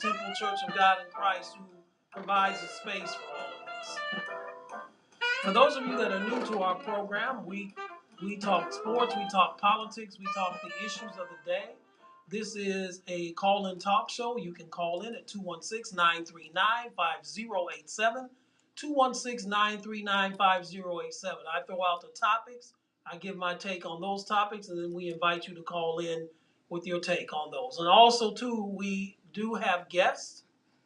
Temple Church of God in Christ, who provides a space for all of this. For those of you that are new to our program, we talk sports, we talk politics, we talk the issues of the day. This is a call-in talk show. You can call in at 216-939-5087, 216-939-5087. I throw out the topics, I give my take on those topics, and then we invite you to call in with your take on those. And also, too, we do have guests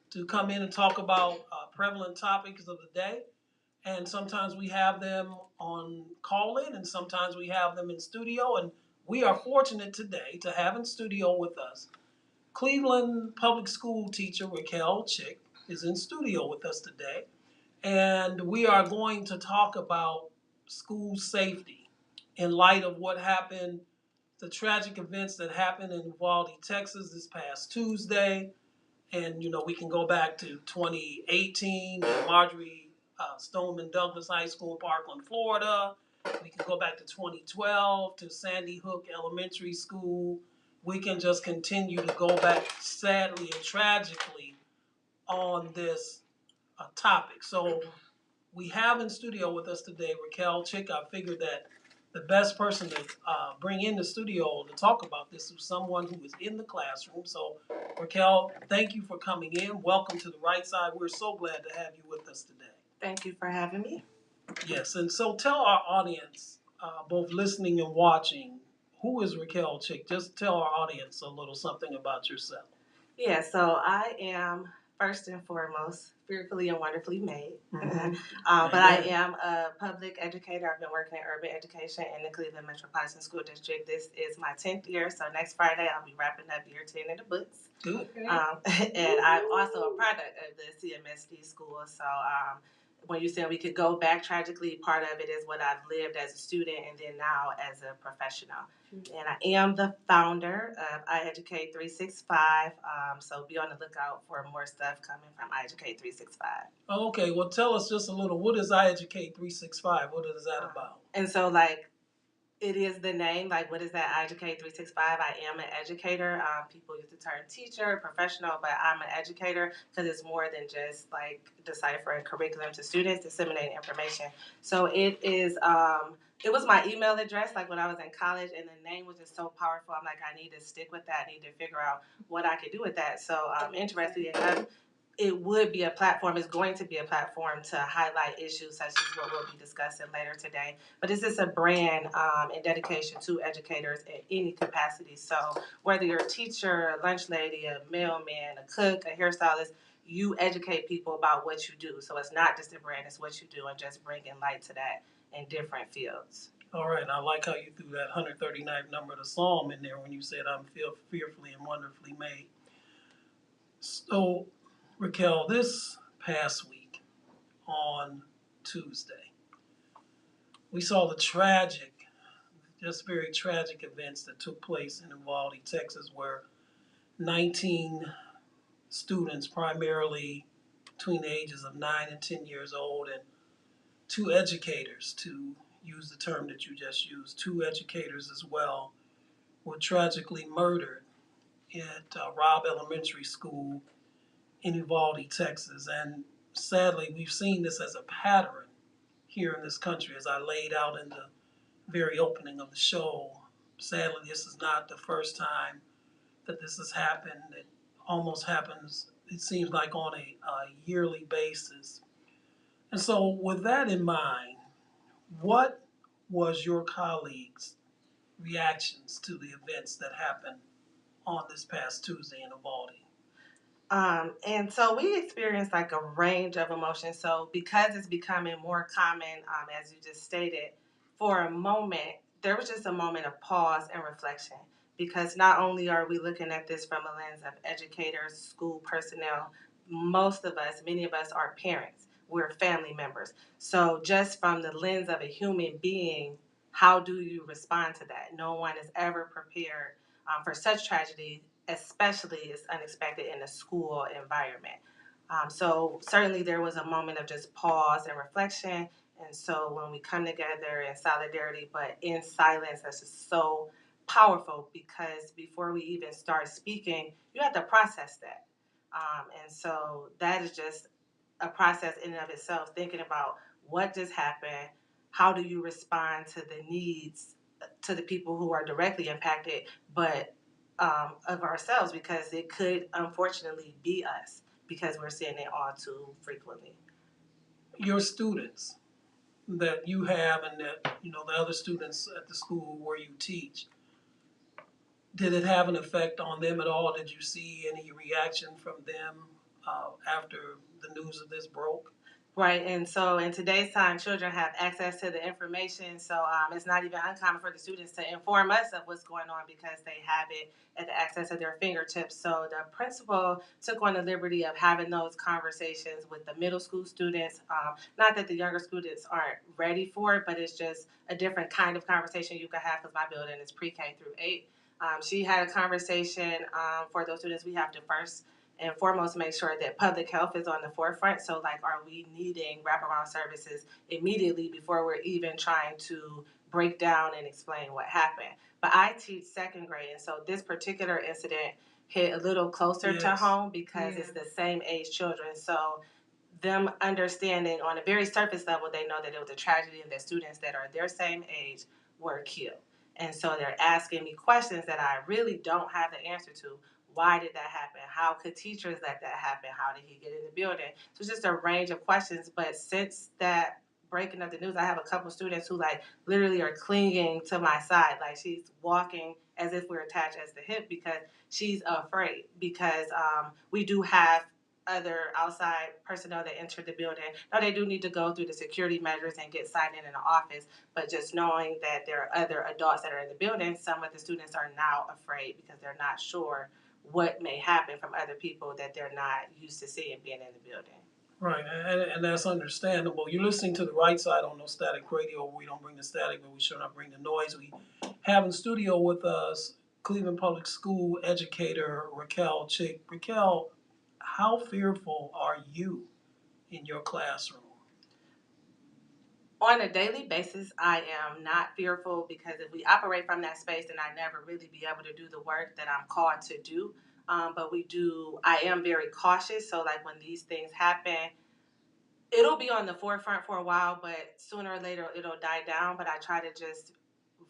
to come in and talk about prevalent topics of the day. And sometimes we have them on call-in, and sometimes we have them in studio. And we are fortunate today to have in studio with us Cleveland public school teacher Raquel Chick is in studio with us today. And we are going to talk about school safety in light of what happened, the tragic events that happened in Uvalde, Texas this past Tuesday. And, we can go back to 2018, Marjorie Stoneman Douglas High School in Parkland, Florida. We can go back to 2012 to Sandy Hook Elementary School. We can just continue to go back sadly and tragically on this topic. So we have in studio with us today Raquel Chick. I figured that the best person to bring in the studio to talk about this is someone who is in the classroom. So, Raquel, thank you for coming in. Welcome to the Right Side. We're so glad to have you with us today. Thank you for having me. Yes, and so tell our audience, both listening and watching, who is Raquel Chick? Just tell our audience a little something about yourself. Yeah, so I am first and foremost fearfully and wonderfully made. Mm-hmm. But I am a public educator. I've been working in urban education in the Cleveland Metropolitan School District. This is my 10th year, so next Friday I'll be wrapping up year 10 in the books. Good. And I'm also a product of the CMSD school, so when you said we could go back tragically, part of it is what I've lived as a student and then now as a professional. And I am the founder of I Educate 365, so be on the lookout for more stuff coming from I Educate 365. Okay, well, tell us just a little. What is I Educate 365? What is that about? And so, it is the name, what is that, I Educate 365? I am an educator. People use the term teacher, professional, but I'm an educator because it's more than just, deciphering curriculum to students, disseminating information. So it is, it was my email address, when I was in college, and the name was just so powerful. I'm like, I need to stick with that. I need to figure out what I could do with that. So, interestingly enough, it would be a platform, is going to be a platform to highlight issues such as what we'll be discussing later today. But this is a brand and dedication to educators in any capacity. So whether you're a teacher, a lunch lady, a mailman, a cook, a hairstylist, you educate people about what you do. So it's not just a brand, it's what you do, and just bringing light to that in different fields. All right, I like how you threw that 139th number of the Psalm in there when you said I'm fearfully and wonderfully made. So, Raquel, this past week on Tuesday, we saw the very tragic events that took place in Uvalde, Texas, where 19 students, primarily between the ages of 9 and 10 years old, and 2 educators, to use the term that you just used, 2 educators as well, were tragically murdered at Robb Elementary School in Uvalde, Texas. And sadly, we've seen this as a pattern here in this country, as I laid out in the very opening of the show. Sadly, this is not the first time that this has happened. It almost happens, it seems like, on a yearly basis. And so with that in mind, what was your colleagues' reactions to the events that happened on this past Tuesday in Uvalde? And so we experienced a range of emotions. So because it's becoming more common, as you just stated, for a moment, there was just a moment of pause and reflection. Because not only are we looking at this from a lens of educators, school personnel, many of us are parents. We're family members. So just from the lens of a human being, how do you respond to that? No one is ever prepared for such tragedy, especially as unexpected in a school environment. So certainly there was a moment of just pause and reflection. And so when we come together in solidarity, but in silence, that's just so powerful, because before we even start speaking, you have to process that. And so that is just a process in and of itself, thinking about what just happened, how do you respond to the needs to the people who are directly impacted, but of ourselves, because it could unfortunately be us because we're seeing it all too frequently. Your students that you have and that, you know, the other students at the school where you teach, did it have an effect on them at all? Did you see any reaction from them after the news of this broke? Right, and so in today's time, children have access to the information, so it's not even uncommon for the students to inform us of what's going on because they have it at the access of their fingertips. So the principal took on the liberty of having those conversations with the middle school students. Not that the younger students aren't ready for it, but it's just a different kind of conversation you can have because my building is pre-K through 8. She had a conversation for those students. We have to first and foremost make sure that public health is on the forefront. So, like, are we needing wraparound services immediately before we're even trying to break down and explain what happened? But I teach second grade, and so this particular incident hit a little closer to home because it's the same age children. So them understanding on a very surface level, they know that it was a tragedy and that students that are their same age were killed. And so they're asking me questions that I really don't have the answer to. Why did that happen? How could teachers let that happen? How did he get in the building? So it's just a range of questions. But since that breaking of the news, I have a couple students who like literally are clinging to my side. Like she's walking as if we're attached as the hip because she's afraid because we do have other outside personnel that enter the building. Now they do need to go through the security measures and get signed in the office, but just knowing that there are other adults that are in the building, some of the students are now afraid because they're not sure what may happen from other people that they're not used to seeing being in the building. Right, and that's understandable. You're listening to the right side on No Static Radio. We don't bring the static, but we sure not bring the noise. We have in studio with us Cleveland Public School educator Raquel Chick. Raquel, how fearful are you in your classroom? On a daily basis, I am not fearful because if we operate from that space, then I never really be able to do the work that I'm called to do. But I am very cautious. So, like, when these things happen, it'll be on the forefront for a while, but sooner or later it'll die down. But I try to just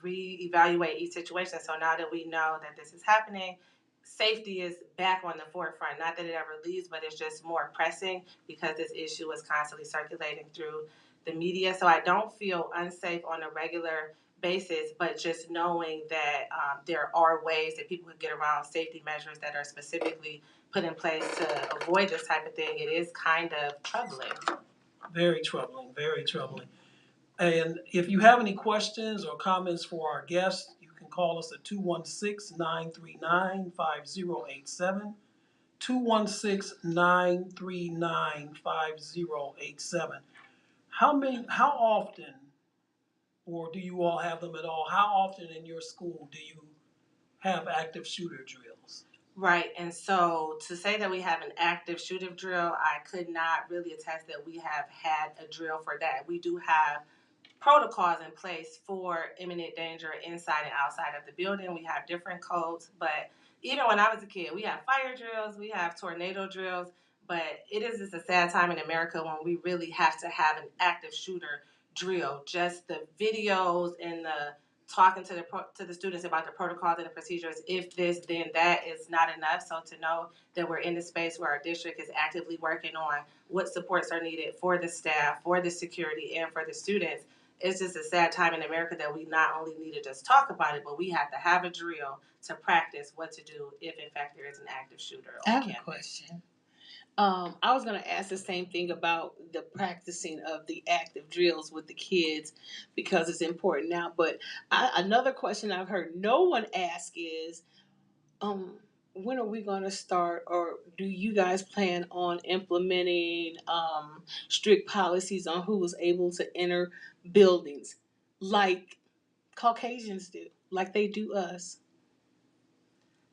reevaluate each situation. So now that we know that this is happening, safety is back on the forefront. Not that it ever leaves, but it's just more pressing because this issue is constantly circulating through the media. So I don't feel unsafe on a regular basis, but just knowing that there are ways that people can get around safety measures that are specifically put in place to avoid this type of thing, it is kind of troubling. Very troubling, very troubling. And if you have any questions or comments for our guests, you can call us at 216-939-5087. 216-939-5087. How often, or do you all have them at all? How often in your school do you have active shooter drills? Right, and so to say that we have an active shooter drill, I could not really attest that we have had a drill for that. We do have protocols in place for imminent danger inside and outside of the building. We have different codes, but even when I was a kid, we have fire drills, we have tornado drills, but it is just a sad time in America when we really have to have an active shooter drill. Just the videos and the talking to the students about the protocols and the procedures. If this, then that is not enough. So to know that we're in a space where our district is actively working on what supports are needed for the staff, for the security, and for the students, it's just a sad time in America that we not only need to just talk about it, but we have to have a drill to practice what to do if, in fact, there is an active shooter on campus. I have a question. I was going to ask the same thing about the practicing of the active drills with the kids because it's important now. But another question I've heard no one ask is, when are we going to start, or do you guys plan on implementing strict policies on who is able to enter buildings like Caucasians do, like they do us?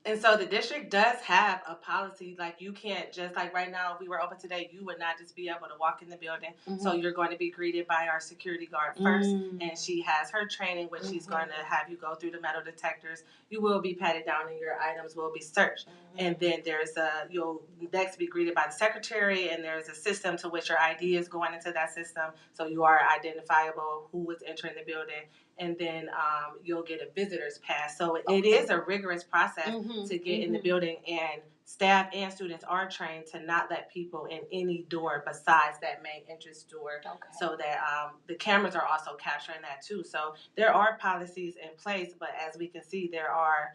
And so the district does have a policy, like you can't just, like right now, if we were open today, you would not just be able to walk in the building. Mhm. So you're going to be greeted by our security guard first, and she has her training, which she's going to have you go through the metal detectors. You will be patted down and your items will be searched. And then you'll next be greeted by the secretary, and there's a system to which your ID is going into that system. So you are identifiable who is entering the building. And then you'll get a visitor's pass. So it is a rigorous process to get in the building, and staff and students are trained to not let people in any door besides that main entrance door. So that the cameras are also capturing that too. So there are policies in place, but as we can see, there are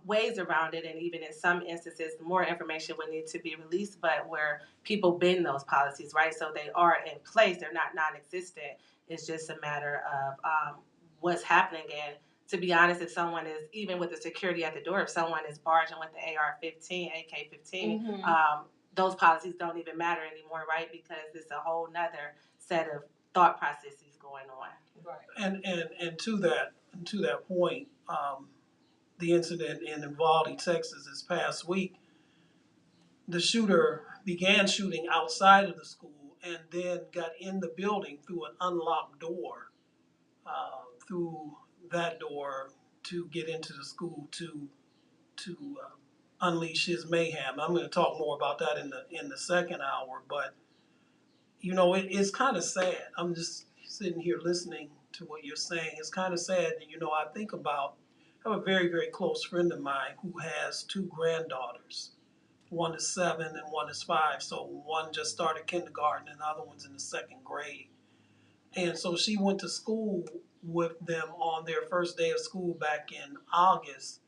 ways around it, and even in some instances, more information would need to be released, but where people bend those policies, right? So they are in place, they're not non-existent. It's just a matter of what's happening. And to be honest, if someone is, even with the security at the door, if someone is barging with the AR-15, AK-15, those policies don't even matter anymore, right? Because it's a whole nother set of thought processes going on. Right. And to that point, the incident in Uvalde, Texas, this past week, the shooter began shooting outside of the school and then got in the building through an unlocked door, through that door to get into the school to unleash his mayhem. I'm going to talk more about that in the second hour, but it's kind of sad. I'm just sitting here listening to what you're saying. It's kind of sad that I think about. I have a very, very close friend of mine who has two granddaughters. One is 7 and one is 5. So one just started kindergarten and the other one's in the second grade. And so she went to school with them on their first day of school back in August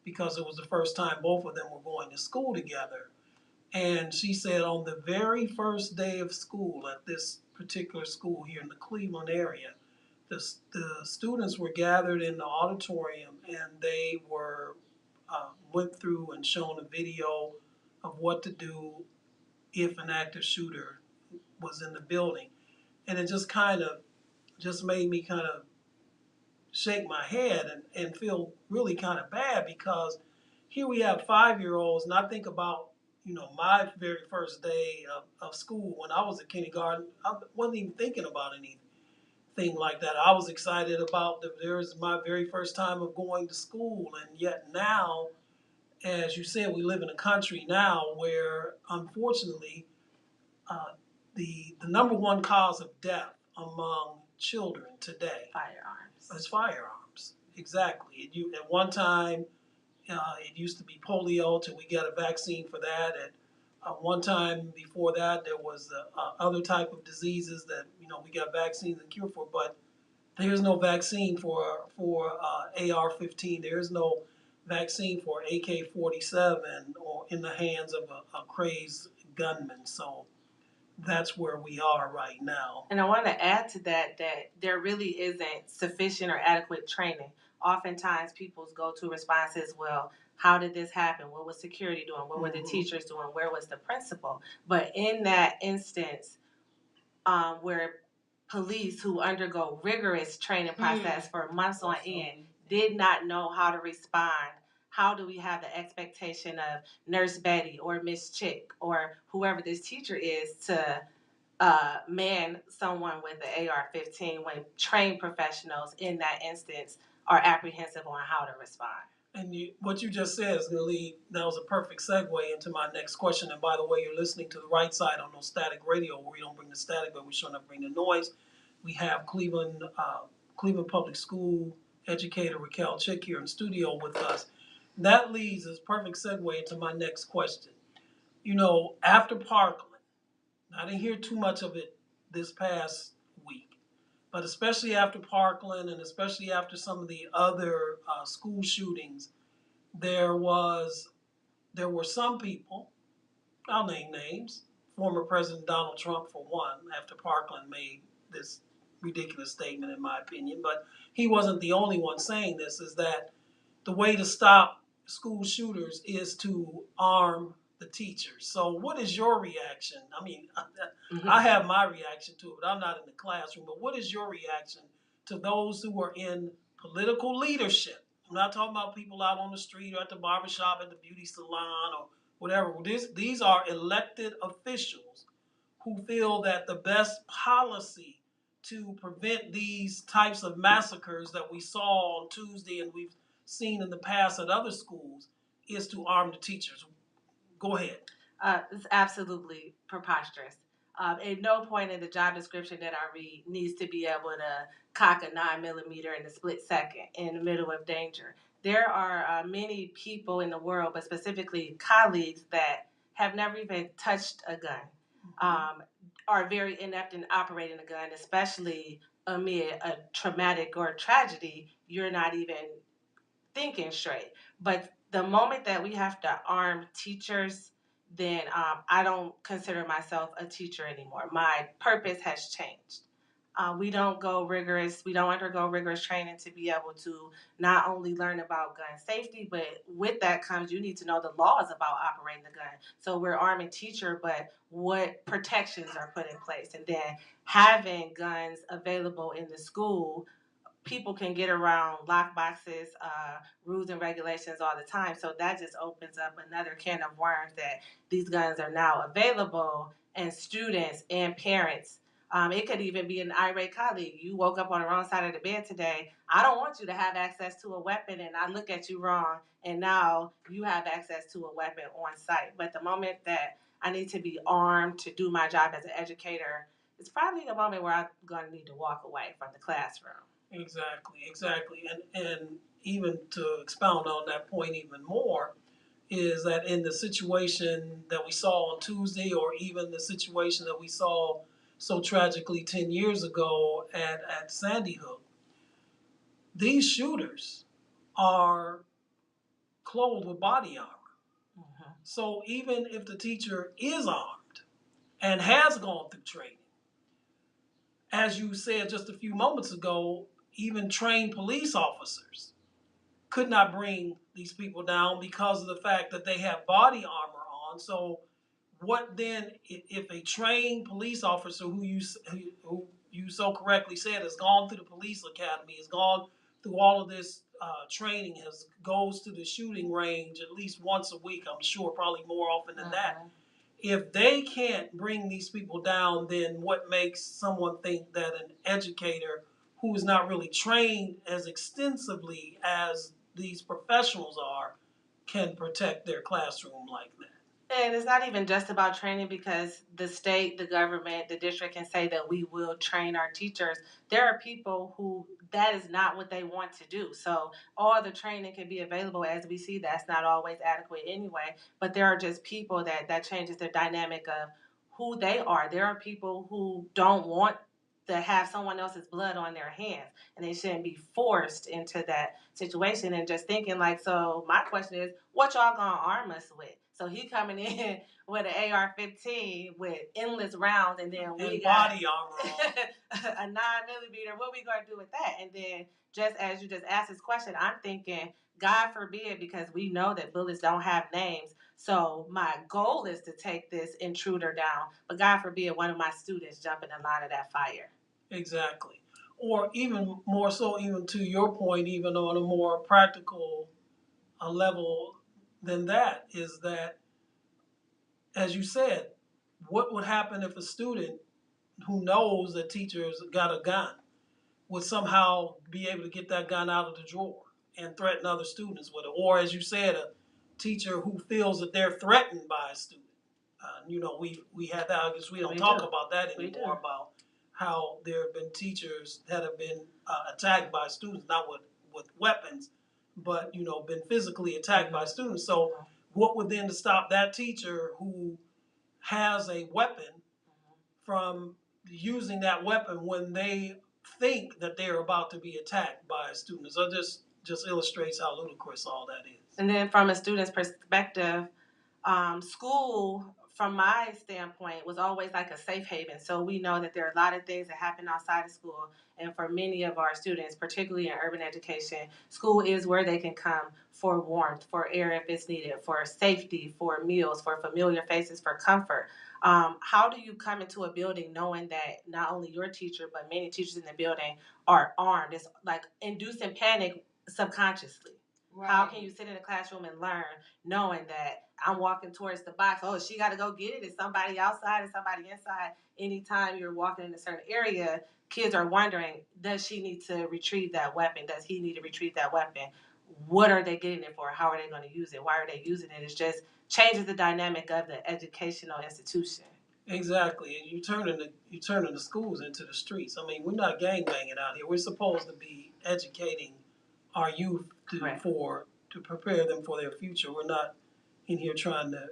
because it was the first time both of them were going to school together. And she said on the very first day of school at this particular school here in the Cleveland area, the students were gathered in the auditorium and they went through and shown a video of what to do if an active shooter was in the building. And it just made me kind of shake my head and feel really kind of bad because here we have 5-year-olds, and I think about my very first day of school when I was in kindergarten. I wasn't even thinking about anything like that. I was excited about there's my very first time of going to school, and yet now, as you said, we live in a country now where unfortunately the number one cause of death among children today is firearms. Exactly. At one time, it used to be polio till we got a vaccine for that. At one time before that, there was other type of diseases that we got vaccines and cure for. But there's no vaccine for AR-15. There is no vaccine for AK-47 or in the hands of a crazed gunman. So that's where we are right now. And I want to add to that there really isn't sufficient or adequate training. Oftentimes, people's go-to response is, well, how did this happen? What was security doing? What were the teachers doing? Where was the principal? But in that instance, where police who undergo rigorous training process for months on end did not know how to respond, how do we have the expectation of Nurse Betty or Miss Chick or whoever this teacher is to man someone with the AR-15 when trained professionals in that instance are apprehensive on how to respond? And what you just said is going to lead, that was a perfect segue into my next question. And by the way, you're listening to the right side on No Static Radio, where we don't bring the static, but we sure enough bring the noise. We have Cleveland Public School educator Raquel Chick here in the studio with us. That leads as perfect segue into my next question. After Parkland, I didn't hear too much of it this past week, but especially after Parkland and especially after some of the other school shootings, there were some people, I'll name names, former President Donald Trump for one, after Parkland made this ridiculous statement in my opinion, but he wasn't the only one saying this, is that the way to stop school shooters is to arm the teachers. So what is your reaction? I mean, I have my reaction to it, but I'm not in the classroom. But what is your reaction to those who are in political leadership? I'm not talking about people out on the street or at the barbershop, at the beauty salon or whatever. These are elected officials who feel that the best policy to prevent these types of massacres that we saw on Tuesday and we've seen in the past at other schools is to arm the teachers. Go ahead. It's absolutely preposterous. At no point in the job description that I read needs to be able to cock a 9mm in a split second in the middle of danger. There are many people in the world, but specifically colleagues, that have never even touched a gun, are very inept in operating a gun, especially amid a traumatic or tragedy. You're not even thinking straight. But the moment that we have to arm teachers, then I don't consider myself a teacher anymore. My purpose has changed. We don't undergo rigorous training to be able to not only learn about gun safety, but with that comes you need to know the laws about operating the gun. So we're arming teacher, but what protections are put in place? And then having guns available in the school, people can get around lock boxes, rules and regulations all the time. So that just opens up another can of worms that these guns are now available, and students and parents. It could even be an irate colleague. You woke up on the wrong side of the bed today. I don't want you to have access to a weapon, and I look at you wrong, and now you have access to a weapon on site. But the moment that I need to be armed to do my job as an educator, it's probably a moment where I'm going to need to walk away from the classroom. Exactly. And even to expound on that point even more, is that in the situation that we saw on Tuesday, or even the situation that we saw so tragically 10 years ago at Sandy Hook, these shooters are clothed with body armor. Mm-hmm. So even if the teacher is armed and has gone through training, as you said just a few moments ago, even trained police officers could not bring these people down because of the fact that they have body armor on. So what then if a trained police officer who you so correctly said has gone through the police academy, has gone through all of this training, goes to the shooting range at least once a week, I'm sure, probably more often than that. If they can't bring these people down, then what makes someone think that an educator who is not really trained as extensively as these professionals are can protect their classroom like that? And it's not even just about training, because the state, the government, the district can say that we will train our teachers. There are people who that is not what they want to do. So all the training can be available. As we see, that's not always adequate anyway. But there are just people that changes the dynamic of who they are. There are people who don't want to have someone else's blood on their hands, and they shouldn't be forced into that situation. And just thinking like, so my question is, what y'all gonna arm us with? So he coming in with an AR-15 with endless rounds, and then we got body armor a 9mm. What we gonna do with that? And then, just as you just asked this question, I'm thinking, God forbid, because we know that bullets don't have names. So my goal is to take this intruder down, but God forbid one of my students jump in the line of that fire. Exactly. Or even more so, even to your point, even on a more practical level than that, is that, as you said, what would happen if a student who knows that teachers got a gun would somehow be able to get that gun out of the drawer and threaten other students with it? Or, as you said, a teacher who feels that they're threatened by a student. We had that. I guess we don't talk about that anymore, about how there have been teachers that have been attacked by students, not with weapons, but been physically attacked by students. So what would then to stop that teacher who has a weapon from using that weapon when they think that they're about to be attacked by a student? So just illustrates how ludicrous all that is. And then from a student's perspective, school, from my standpoint, was always like a safe haven. So we know that there are a lot of things that happen outside of school. And for many of our students, particularly in urban education, school is where they can come for warmth, for air if it's needed, for safety, for meals, for familiar faces, for comfort. How do you come into a building knowing that not only your teacher, but many teachers in the building are armed? It's like inducing panic subconsciously. Right. How can you sit in a classroom and learn knowing that I'm walking towards the box? Oh, she got to go get it. Is somebody outside? Is somebody inside? Anytime you're walking in a certain area, kids are wondering, does she need to retrieve that weapon? Does he need to retrieve that weapon? What are they getting it for? How are they going to use it? Why are they using it? It just changes the dynamic of the educational institution. Exactly, and you turning the schools into the streets. I mean, we're not gangbanging out here. We're supposed to be educating our youth Correct. to prepare them for their future. We're not in here trying to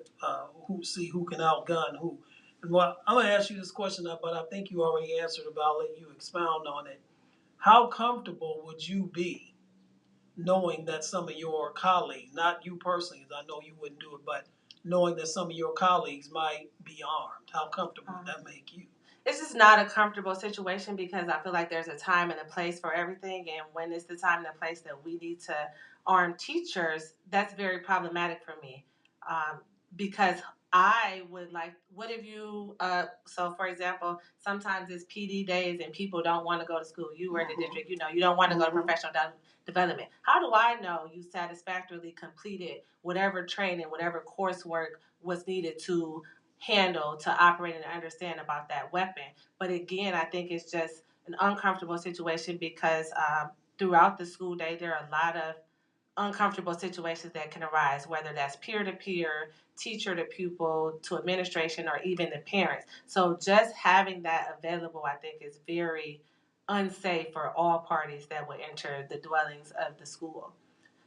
see who can outgun who. And what I'm gonna ask you this question, but I think you already answered it, but I'll let you expound on it. How comfortable would you be knowing that some of your colleagues, not you personally, because I know you wouldn't do it, but knowing that some of your colleagues might be armed? How comfortable would that make you? It's just not a comfortable situation because I feel like there's a time and a place for everything. And when it's the time and the place that we need to arm teachers, that's very problematic for me. Because I would like, what if you, so for example, sometimes it's PD days and people don't want to go to school. You were in the district, you know, you don't want to go to professional development. How do I know you satisfactorily completed whatever training, whatever coursework was needed to handle, to operate and understand about that weapon? But again, I think it's just an uncomfortable situation because throughout the school day, there are a lot of uncomfortable situations that can arise, whether that's peer to peer, teacher to pupil, to administration, or even the parents. So just having that available, I think, is very unsafe for all parties that would enter the dwellings of the school.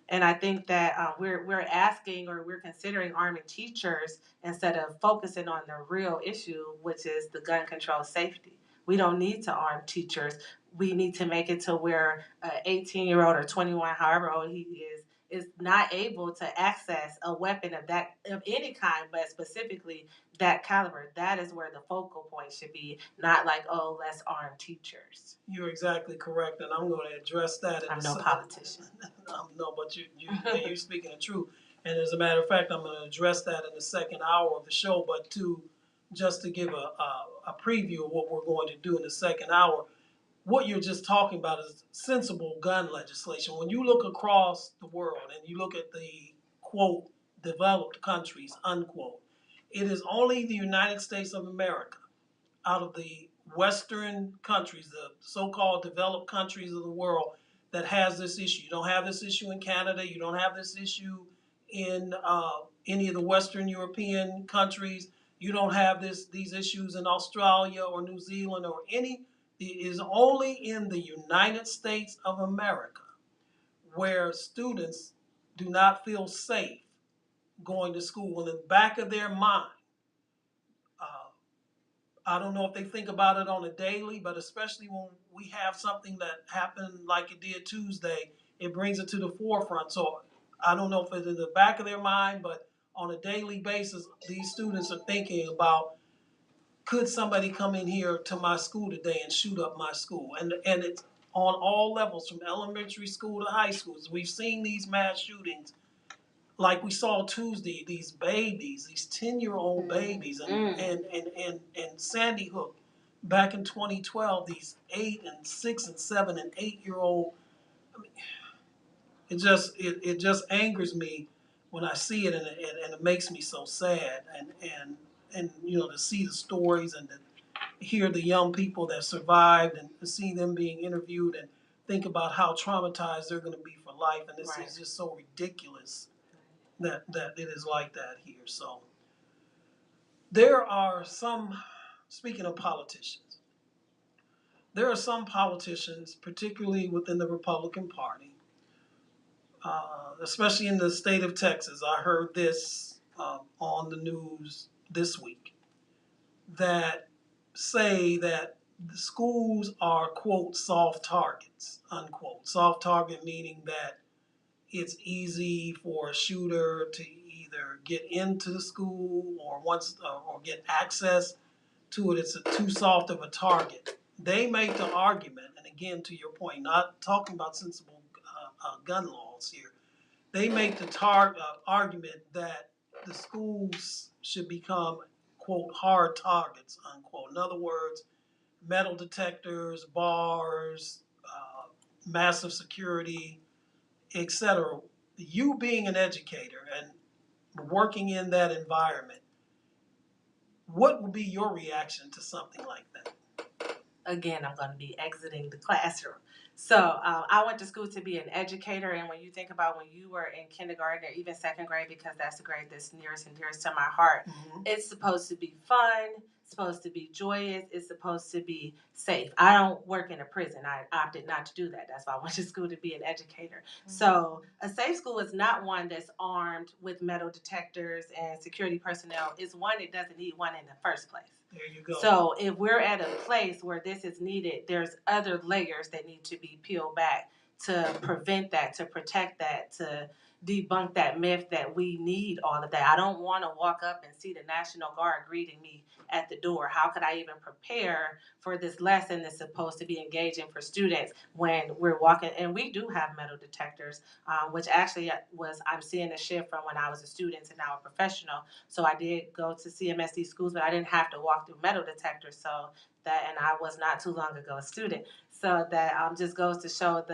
And I think that we're asking or we're considering arming teachers instead of focusing on the real issue, which is the gun control safety. We don't need to arm teachers. We need to make it to where an 18-year-old or 21, however old he is not able to access a weapon of any kind, but specifically that caliber. That is where the focal point should be, not like, oh, let's arm teachers. You're exactly correct, and I'm going to address that. I'm no politician. No, but you're speaking the truth. And as a matter of fact, I'm going to address that in the second hour of the show. But just to give a preview of what we're going to do in the second hour, what you're just talking about is sensible gun legislation. When you look across the world and you look at the quote developed countries unquote, it is only the United States of America out of the Western countries, the so-called developed countries of the world, that has this issue. You don't have this issue in Canada. You don't have this issue in any of the Western European countries. You don't have these issues in Australia or New Zealand or any. It is only in the United States of America where students do not feel safe going to school. In the back of their mind, I don't know if they think about it on a daily, but especially when we have something that happened like it did Tuesday, it brings it to the forefront. So I don't know if it's in the back of their mind, but on a daily basis, these students are thinking about, could somebody come in here to my school today and shoot up my school? And it's on all levels, from elementary school to high schools. We've seen these mass shootings like we saw Tuesday, these babies, these 10-year-old babies, and Sandy Hook back in 2012, these 8 and 6 and 7 and 8-year-old. I mean, it just angers me when I see it, and it makes me so sad, and you know, to see the stories and to hear the young people that survived and to see them being interviewed and think about how traumatized they're going to be for life, and this is just so ridiculous that it is like that here. So there are some, speaking of politicians, there are some politicians, particularly within the Republican Party, especially in the state of Texas. I heard this on the news this week, that say that the schools are, quote, soft targets, unquote. Soft target meaning that it's easy for a shooter to either get into the school or or get access to it. It's too soft of a target. They make the argument, and again, to your point, not talking about sensible gun laws here. They make the argument that the schools should become, quote, hard targets, unquote. In other words, metal detectors, bars, massive security, etc. You being an educator and working in that environment, what would be your reaction to something like that? Again, I'm going to be exiting the classroom. So I went to school to be an educator, and when you think about when you were in kindergarten or even second grade, because that's the grade that's nearest and dearest to my heart, it's supposed to be fun, it's supposed to be joyous, it's supposed to be safe. I don't work in a prison. I opted not to do that. That's why I went to school to be an educator. So a safe school is not one that's armed with metal detectors and security personnel. It's one that doesn't need one in the first place. There you go. So if we're at a place where this is needed, there's other layers that need to be peeled back to prevent that, to protect that, to debunk that myth that we need all of that. I don't want to walk up and see the National Guard greeting me at the door. How could I even prepare for this lesson that's supposed to be engaging for students when we're walking? And we do have metal detectors, which actually I'm seeing a shift from when I was a student to now a professional. So I did go to CMSD schools, but I didn't have to walk through metal detectors. So that, and I was not too long ago a student. So that just goes to show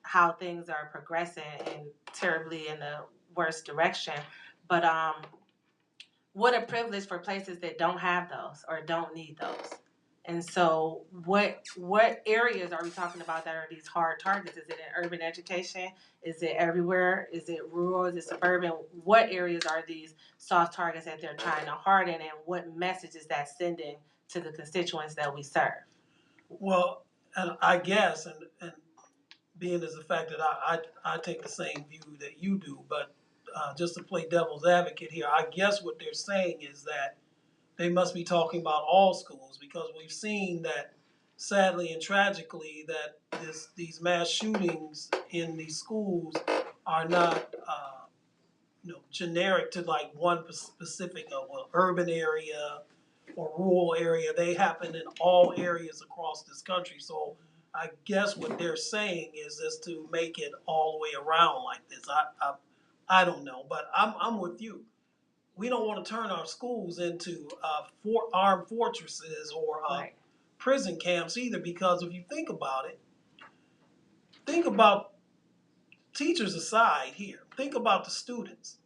how things are progressing and terribly in the worst direction. But what a privilege for places that don't have those or don't need those. And so what areas are we talking about that are these hard targets? Is it in urban education? Is it everywhere? Is it rural? Is it suburban? What areas are these soft targets that they're trying to harden, and what message is that sending to the constituents that we serve? Well, and I guess, and being as the fact that I take the same view that you do, but just to play devil's advocate here, I guess what they're saying is that they must be talking about all schools, because we've seen that sadly and tragically that these mass shootings in these schools are not generic to like one specific urban area or rural area. They happen in all areas across this country. So I guess what they're saying is just to make it all the way around like this. I don't know, but I'm with you. We don't want to turn our schools into armed fortresses or Right. prison camps either, because if you think about it, think about teachers aside here. Think about the students.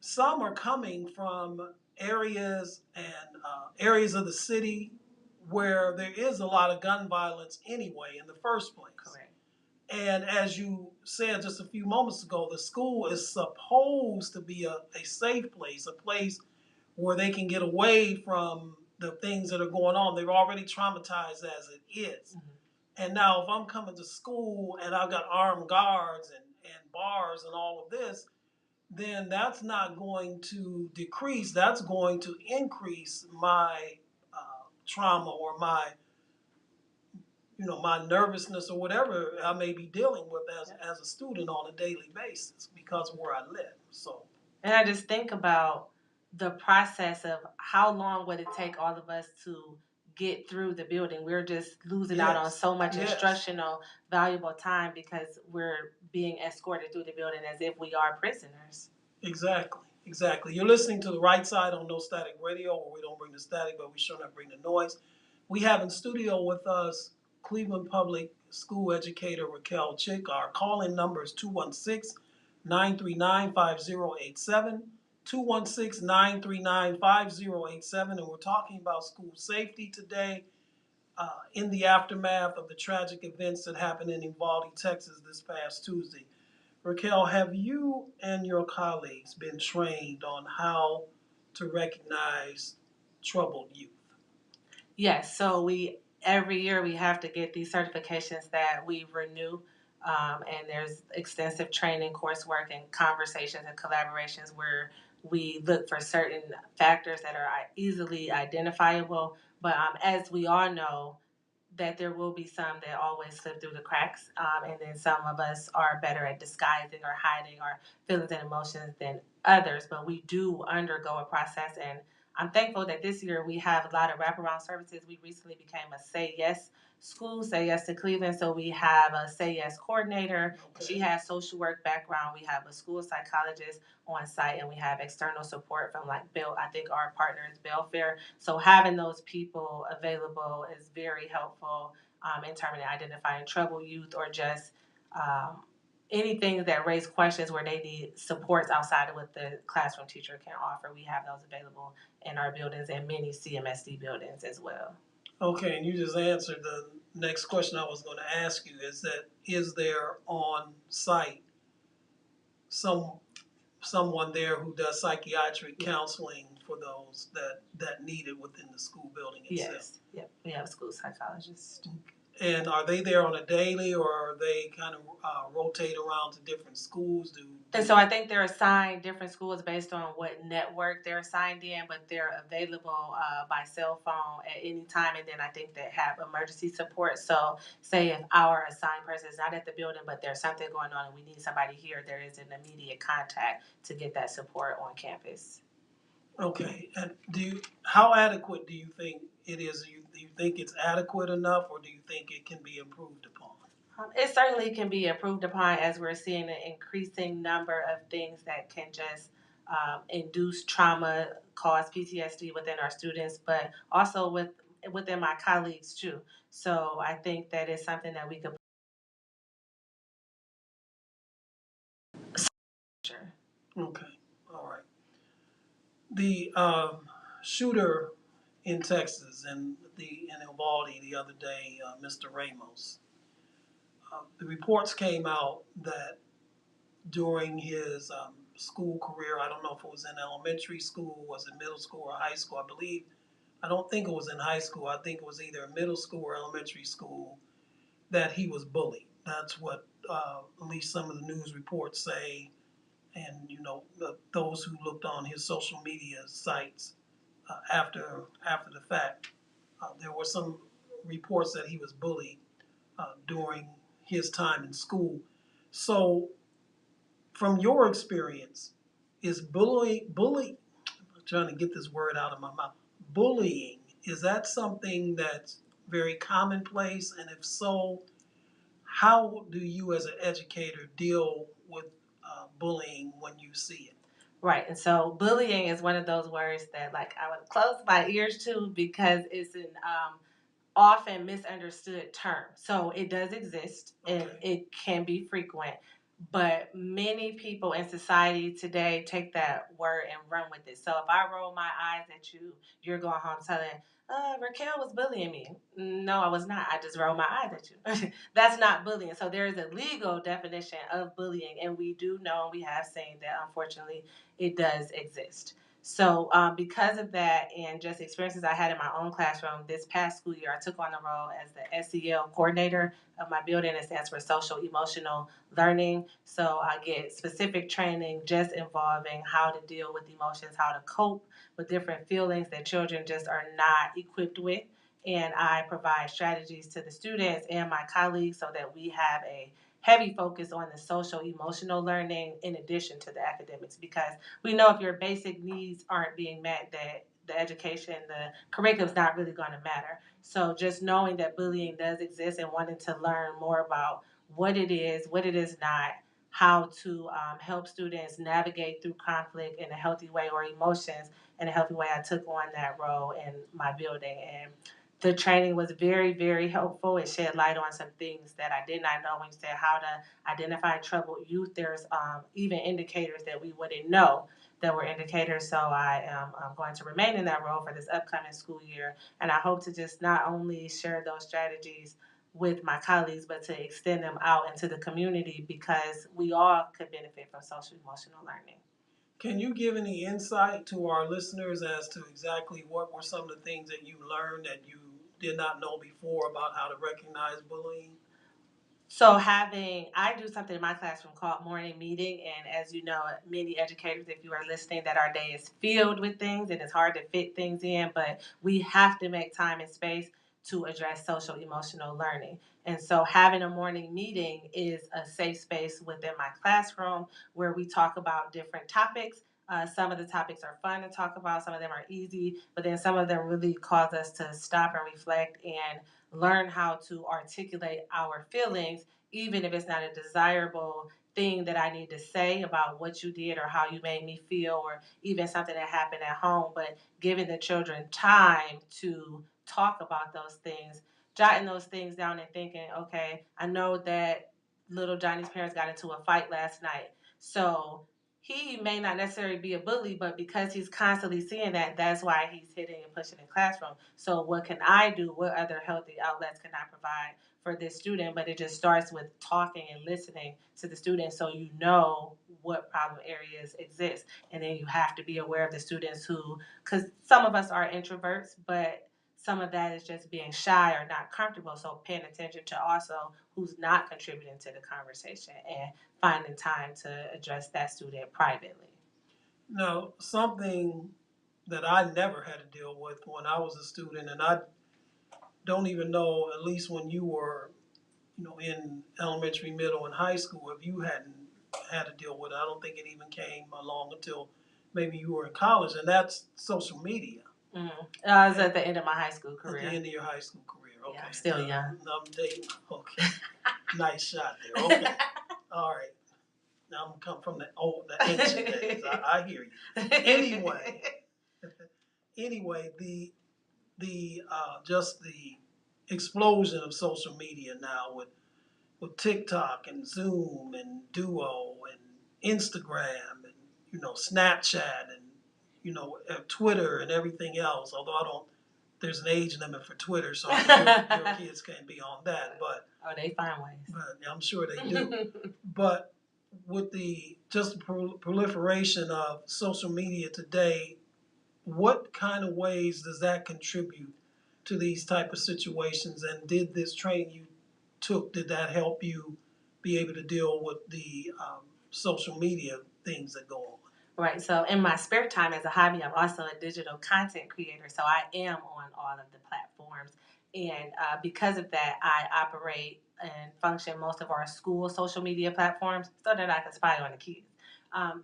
Some are coming from areas of the city where there is a lot of gun violence anyway in the first place. Correct. And as you said just a few moments ago, the school is supposed to be a safe place, a place where they can get away from the things that are going on. They're already traumatized as it is. And now if I'm coming to school and I've got armed guards and bars and all of this, then that's not going to decrease. That's going to increase my trauma or my nervousness or whatever I may be dealing with as a student on a daily basis because of where I live. So, and I just think about the process of how long would it take all of us to get through the building. We're just losing out on so much instructional, valuable time because we're being escorted through the building as if we are prisoners. Exactly. You're listening to The Right Side on No Static Radio, where we don't bring the static, but we sure not bring the noise. We have in studio with us Cleveland Public School educator Raquel Chick. Our call-in number is 216-939-5087, 216-939-5087, and we're talking about school safety today in the aftermath of the tragic events that happened in Uvalde, Texas this past Tuesday. Raquel, have you and your colleagues been trained on how to recognize troubled youth? Yes, so every year we have to get these certifications that we renew, and there's extensive training, coursework, and conversations and collaborations where we look for certain factors that are easily identifiable. But as we all know, that there will be some that always slip through the cracks, and then some of us are better at disguising or hiding our feelings and emotions than others. But we do undergo a process, and I'm thankful that this year we have a lot of wraparound services. We recently became a Say Yes school, Say Yes to Cleveland. So we have a Say Yes coordinator. Okay. She has social work background. We have a school psychologist on site, and we have external support from Bill. I think our partner is Belfair. So having those people available is very helpful in terms of identifying troubled youth or just anything that raise questions where they need supports outside of what the classroom teacher can offer. We have those available in our buildings and many CMSD buildings as well. Okay, and you just answered the next question I was going to ask you, is there on site some someone there who does psychiatric counseling for those that need it within the school building itself? Yes, yep, we have a school psychologist. And are they there on a daily, or are they kind of rotate around to different schools? And so I think they're assigned different schools based on what network they're assigned in, but they're available by cell phone at any time. And then I think they have emergency support. So say if our assigned person is not at the building, but there's something going on and we need somebody here, there is an immediate contact to get that support on campus. Okay, and how adequate do you think it is? Do you think it's adequate enough, or do you think it can be improved upon? It certainly can be improved upon as we're seeing an increasing number of things that can just induce trauma, cause PTSD within our students, but also within my colleagues too. So I think that is something that we could. Sure. Okay, all right. The shooter in Texas and in Uvalde the other day, Mr. Ramos. The reports came out that during his school career, I don't know if it was in elementary school, was it middle school or high school, I don't think it was in high school, I think it was either middle school or elementary school, that he was bullied. That's what at least some of the news reports say, and those who looked on his social media sites after the fact, there were some reports that he was bullied during his time in school. So, from your experience, is I'm trying to get this word out of my mouth, bullying, is that something that's very commonplace? And if so, how do you as an educator deal with bullying when you see it? Right. And so bullying is one of those words that like I would close my ears to because it's an often misunderstood term. So it does exist and Okay. it can be frequent, but many people in society today take that word and run with it. So if I roll my eyes at you, you're going home telling, Raquel was bullying me. No, I was not. I just rolled my eyes at you. That's not bullying. So there is a legal definition of bullying, and we do know, we have seen that unfortunately it does exist. So because of that and just experiences I had in my own classroom this past school year, I took on the role as the SEL coordinator of my building. It stands for Social Emotional Learning. So I get specific training just involving how to deal with emotions, how to cope with different feelings that children just are not equipped with. And I provide strategies to the students and my colleagues so that we have a heavy focus on the social emotional learning in addition to the academics, because we know if your basic needs aren't being met, that the education, the curriculum is not really going to matter. So just knowing that bullying does exist and wanting to learn more about what it is not, how to help students navigate through conflict in a healthy way or emotions in a healthy way, I took on that role in my building. And the training was very, very helpful. It shed light on some things that I did not know when you said how to identify troubled youth. There's even indicators that we wouldn't know that were indicators. So I am going to remain in that role for this upcoming school year. And I hope to just not only share those strategies with my colleagues, but to extend them out into the community because we all could benefit from social emotional learning. Can you give any insight to our listeners as to exactly what were some of the things that you learned that you did not know before about how to recognize bullying? So I do something in my classroom called morning meeting, and as you know, many educators, if you are listening, that our day is filled with things and it's hard to fit things in, but we have to make time and space to address social emotional learning. And so having a morning meeting is a safe space within my classroom where we talk about different topics. Some of the topics are fun to talk about, some of them are easy, but then some of them really cause us to stop and reflect and learn how to articulate our feelings, even if it's not a desirable thing that I need to say about what you did or how you made me feel, or even something that happened at home, but giving the children time to talk about those things, jotting those things down and thinking, okay, I know that little Johnny's parents got into a fight last night. So he may not necessarily be a bully, but because he's constantly seeing that, that's why he's hitting and pushing in classroom. So what can I do? What other healthy outlets can I provide for this student? But it just starts with talking and listening to the student so you know what problem areas exist. And then you have to be aware of the students who, because some of us are introverts, but some of that is just being shy or not comfortable. So paying attention to also who's not contributing to the conversation and finding time to address that student privately. Now, something that I never had to deal with when I was a student, and I don't even know, at least when you were, in elementary, middle, and high school, if you hadn't had to deal with it. I don't think it even came along until maybe you were in college, and that's social media. I was at the end of my high school career. At the end of your high school career, okay. Yeah, I'm still young. I'm dating. Okay. Nice shot there. Okay. All right. Now I'm come from the ancient days. I hear you. Anyway, the just the explosion of social media now with TikTok and Zoom and Duo and Instagram and Snapchat and Twitter and everything else. Although I don't, there's an age limit for Twitter, so your kids can't be on that. But they find ways. But I'm sure they do. But with the just proliferation of social media today, what kind of ways does that contribute to these type of situations? And did this training you took, did that help you be able to deal with the social media things that go on? Right. So in my spare time as a hobby, I'm also a digital content creator. So I am on all of the platforms. And because of that, I operate and function most of our school social media platforms so that I can spy on the kids.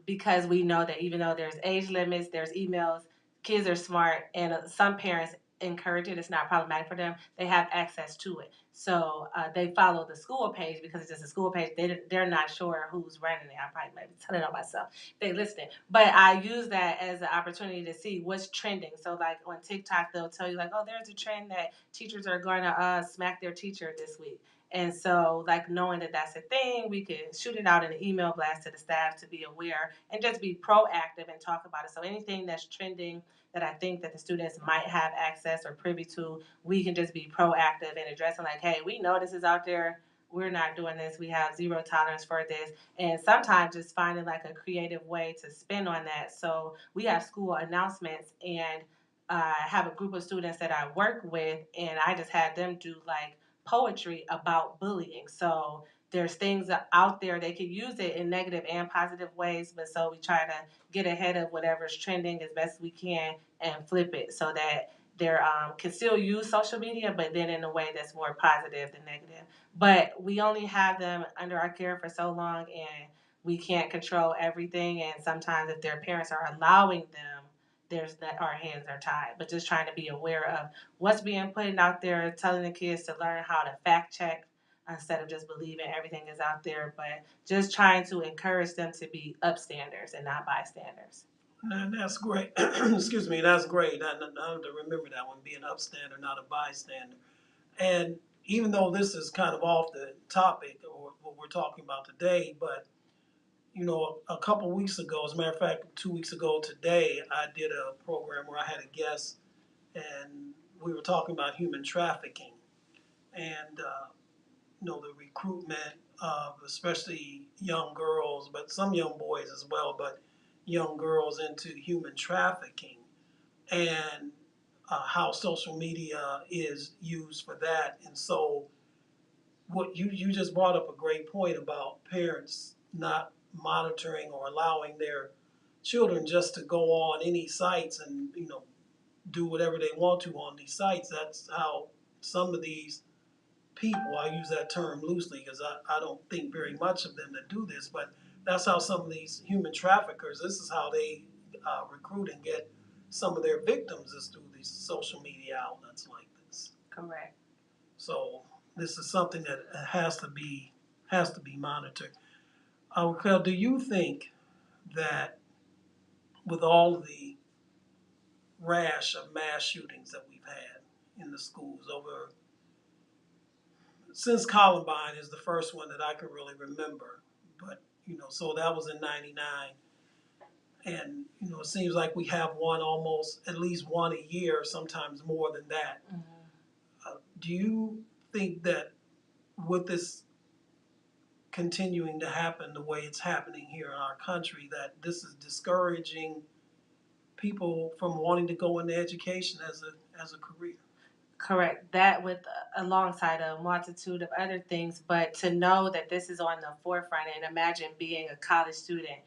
Because we know that even though there's age limits, there's emails, kids are smart, and some parents encourage it. It's not problematic for them. They have access to it. So they follow the school page because it's just a school page. They're not sure who's running it. I probably might be telling on myself. They listening. But I use that as an opportunity to see what's trending. So like on TikTok, they'll tell you like, oh, there's a trend that teachers are going to smack their teacher this week. And so, like, knowing that that's a thing, we can shoot it out in an email blast to the staff to be aware and just be proactive and talk about it. So anything that's trending that I think that the students might have access or privy to, we can just be proactive in addressing like, hey, we know this is out there. We're not doing this. We have zero tolerance for this. And sometimes just finding like a creative way to spin on that. So we have school announcements and I have a group of students that I work with and I just had them do like poetry about bullying. So there's things out there they could use it in negative and positive ways, but so we try to get ahead of whatever's trending as best we can and flip it so that they can still use social media, but then in a way that's more positive than negative. But we only have them under our care for so long, and we can't control everything. And sometimes, if their parents are allowing them, there's that our hands are tied. But just trying to be aware of what's being put out there, telling the kids to learn how to fact check instead of just believing everything is out there, but just trying to encourage them to be upstanders and not bystanders. And that's great. Excuse me, that's great. I have to remember that one, being an upstander, not a bystander. And even though this is kind of off the topic or what we're talking about today, but a couple weeks ago, as a matter of fact, 2 weeks ago today, I did a program where I had a guest, and we were talking about human trafficking and the recruitment of especially young girls, but some young boys as well, but young girls into human trafficking, and how social media is used for that. And so what you just brought up a great point about parents not monitoring or allowing their children just to go on any sites and do whatever they want to on these sites. That's how some of these people, I use that term loosely because I don't think very much of them that do this, but that's how some of these human traffickers, this is how they recruit and get some of their victims, is through these social media outlets like this. Correct. So this is something that has to be monitored. Raquel, do you think that with all of the rash of mass shootings that we've had in the schools over since Columbine is the first one that I can really remember. But, so that was in 99. And, it seems like we have one almost, at least one a year, sometimes more than that. Do you think that with this continuing to happen the way it's happening here in our country, that this is discouraging people from wanting to go into education as a career? Correct. That with alongside a multitude of other things, but to know that this is on the forefront and imagine being a college student,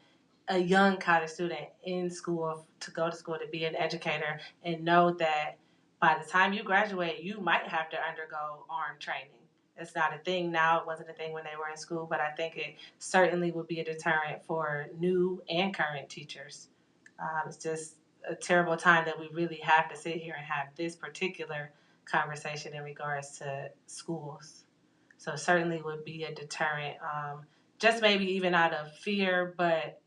a young college student in school to go to school to be an educator and know that by the time you graduate, you might have to undergo armed training. It's not a thing now. It wasn't a thing when they were in school, but I think it certainly would be a deterrent for new and current teachers. It's just a terrible time that we really have to sit here and have this particular conversation in regards to schools. So certainly would be a deterrent, just maybe even out of fear, but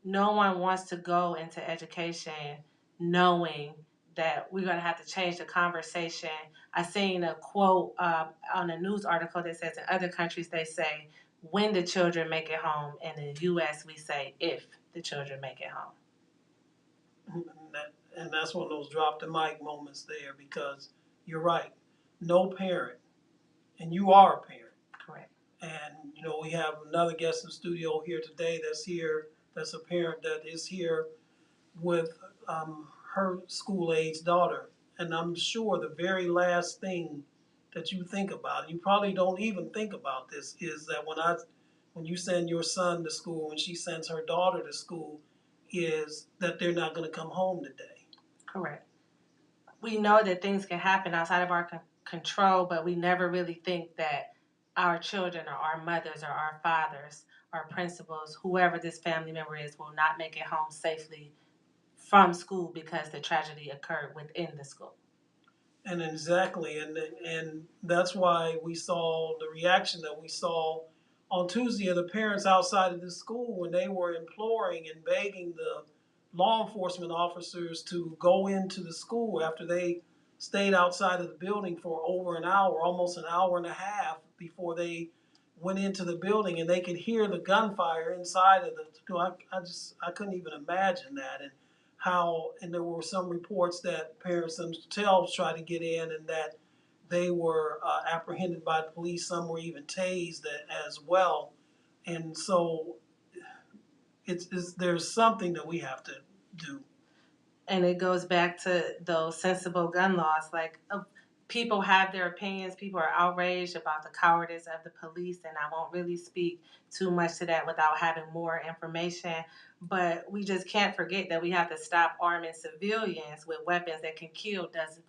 no one wants to go into education knowing that we're going to have to change the conversation. I seen a quote on a news article that says in other countries they say when the children make it home, and in the U.S. we say if the children make it home. And that's one of those drop the mic moments there, because you're right. No parent, and you are a parent. Correct. And, we have another guest in the studio here today that's a parent that is here with her school-age daughter. And I'm sure the very last thing that you think about, you probably don't even think about this, is that when you send your son to school, when she sends her daughter to school, is that they're not going to come home today. Correct. We know that things can happen outside of our control, but we never really think that our children or our mothers or our fathers, our principals, whoever this family member is, will not make it home safely from school because the tragedy occurred within the school. And exactly, and that's why we saw the reaction that we saw on Tuesday of the parents outside of the school when they were imploring and begging the law enforcement officers to go into the school after they stayed outside of the building for over an hour, almost an hour and a half before they went into the building, and they could hear the gunfire inside of the school. I couldn't even imagine that. And there were some reports that parents themselves tried to get in and that they were apprehended by the police. Some were even tased as well. And so there's something that we have to do. And it goes back to those sensible gun laws. Like, people have their opinions. People are outraged about the cowardice of the police, and I won't really speak too much to that without having more information. But we just can't forget that we have to stop arming civilians with weapons that can kill dozens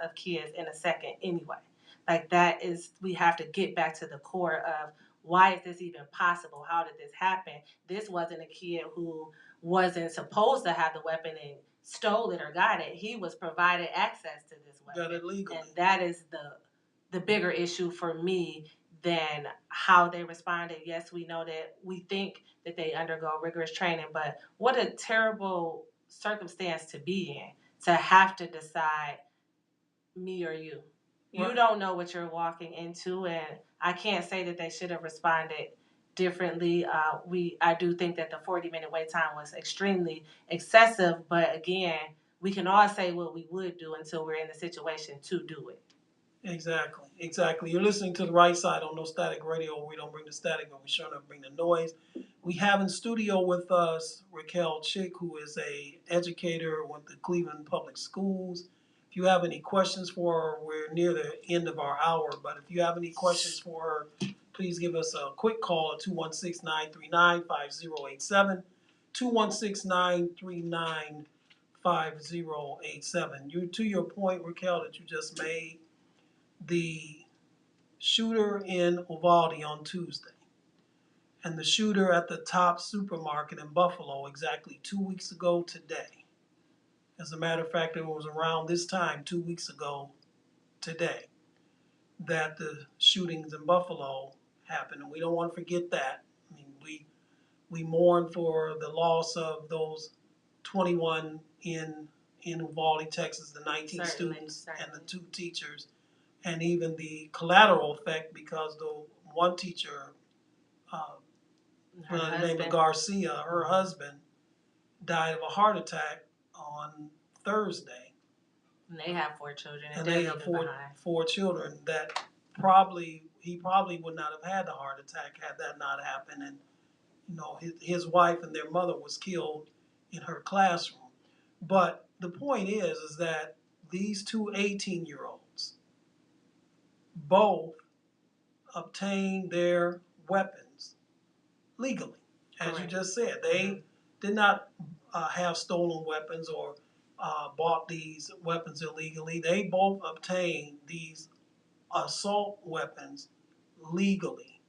of kids in a second anyway. Like, that is, we have to get back to the core of why is this even possible? How did this happen? This wasn't a kid who wasn't supposed to have the weapon and stole it or got it. He was provided access to this weapon. Got it legally. And that is the bigger issue for me than how they responded. Yes, we know that we think that they undergo rigorous training, but what a terrible circumstance to be in, to have to decide me or you. You Right. don't know what you're walking into, and I can't say that they should have responded differently. I do think that the 40-minute wait time was extremely excessive, but again, we can all say what we would do until we're in the situation to do it. Exactly. You're listening to the right side on No Static Radio. We don't bring the static, but we sure enough bring the noise. We have in studio with us Raquel Chick, who is a educator with the Cleveland Public Schools. If you have any questions for her, we're near the end of our hour, but if you have any questions for her, please give us a quick call at 216-939-5087, 216-939-5087. To your point, Raquel, that you just made, the shooter in Uvalde on Tuesday and the shooter at the Top supermarket in Buffalo exactly 2 weeks ago today. As a matter of fact, it was around this time 2 weeks ago today that the shootings in Buffalo happened, and we don't want to forget that. I mean, we mourn for the loss of those 21 in Uvalde, Texas, the 19 Certainly. students and the 2 teachers. and even the collateral effect because the one teacher, Her by the name of husband. Garcia, her husband died of a heart attack on Thursday. And they have 4 children, and And they're they have leaving behind. four children that he probably would not have had the heart attack had that not happened. And his wife and their mother was killed in her classroom. But the point is that these two 18-year-olds both obtained their weapons legally, as you just said. They did not have stolen weapons or bought these weapons illegally. They both obtained these assault weapons legally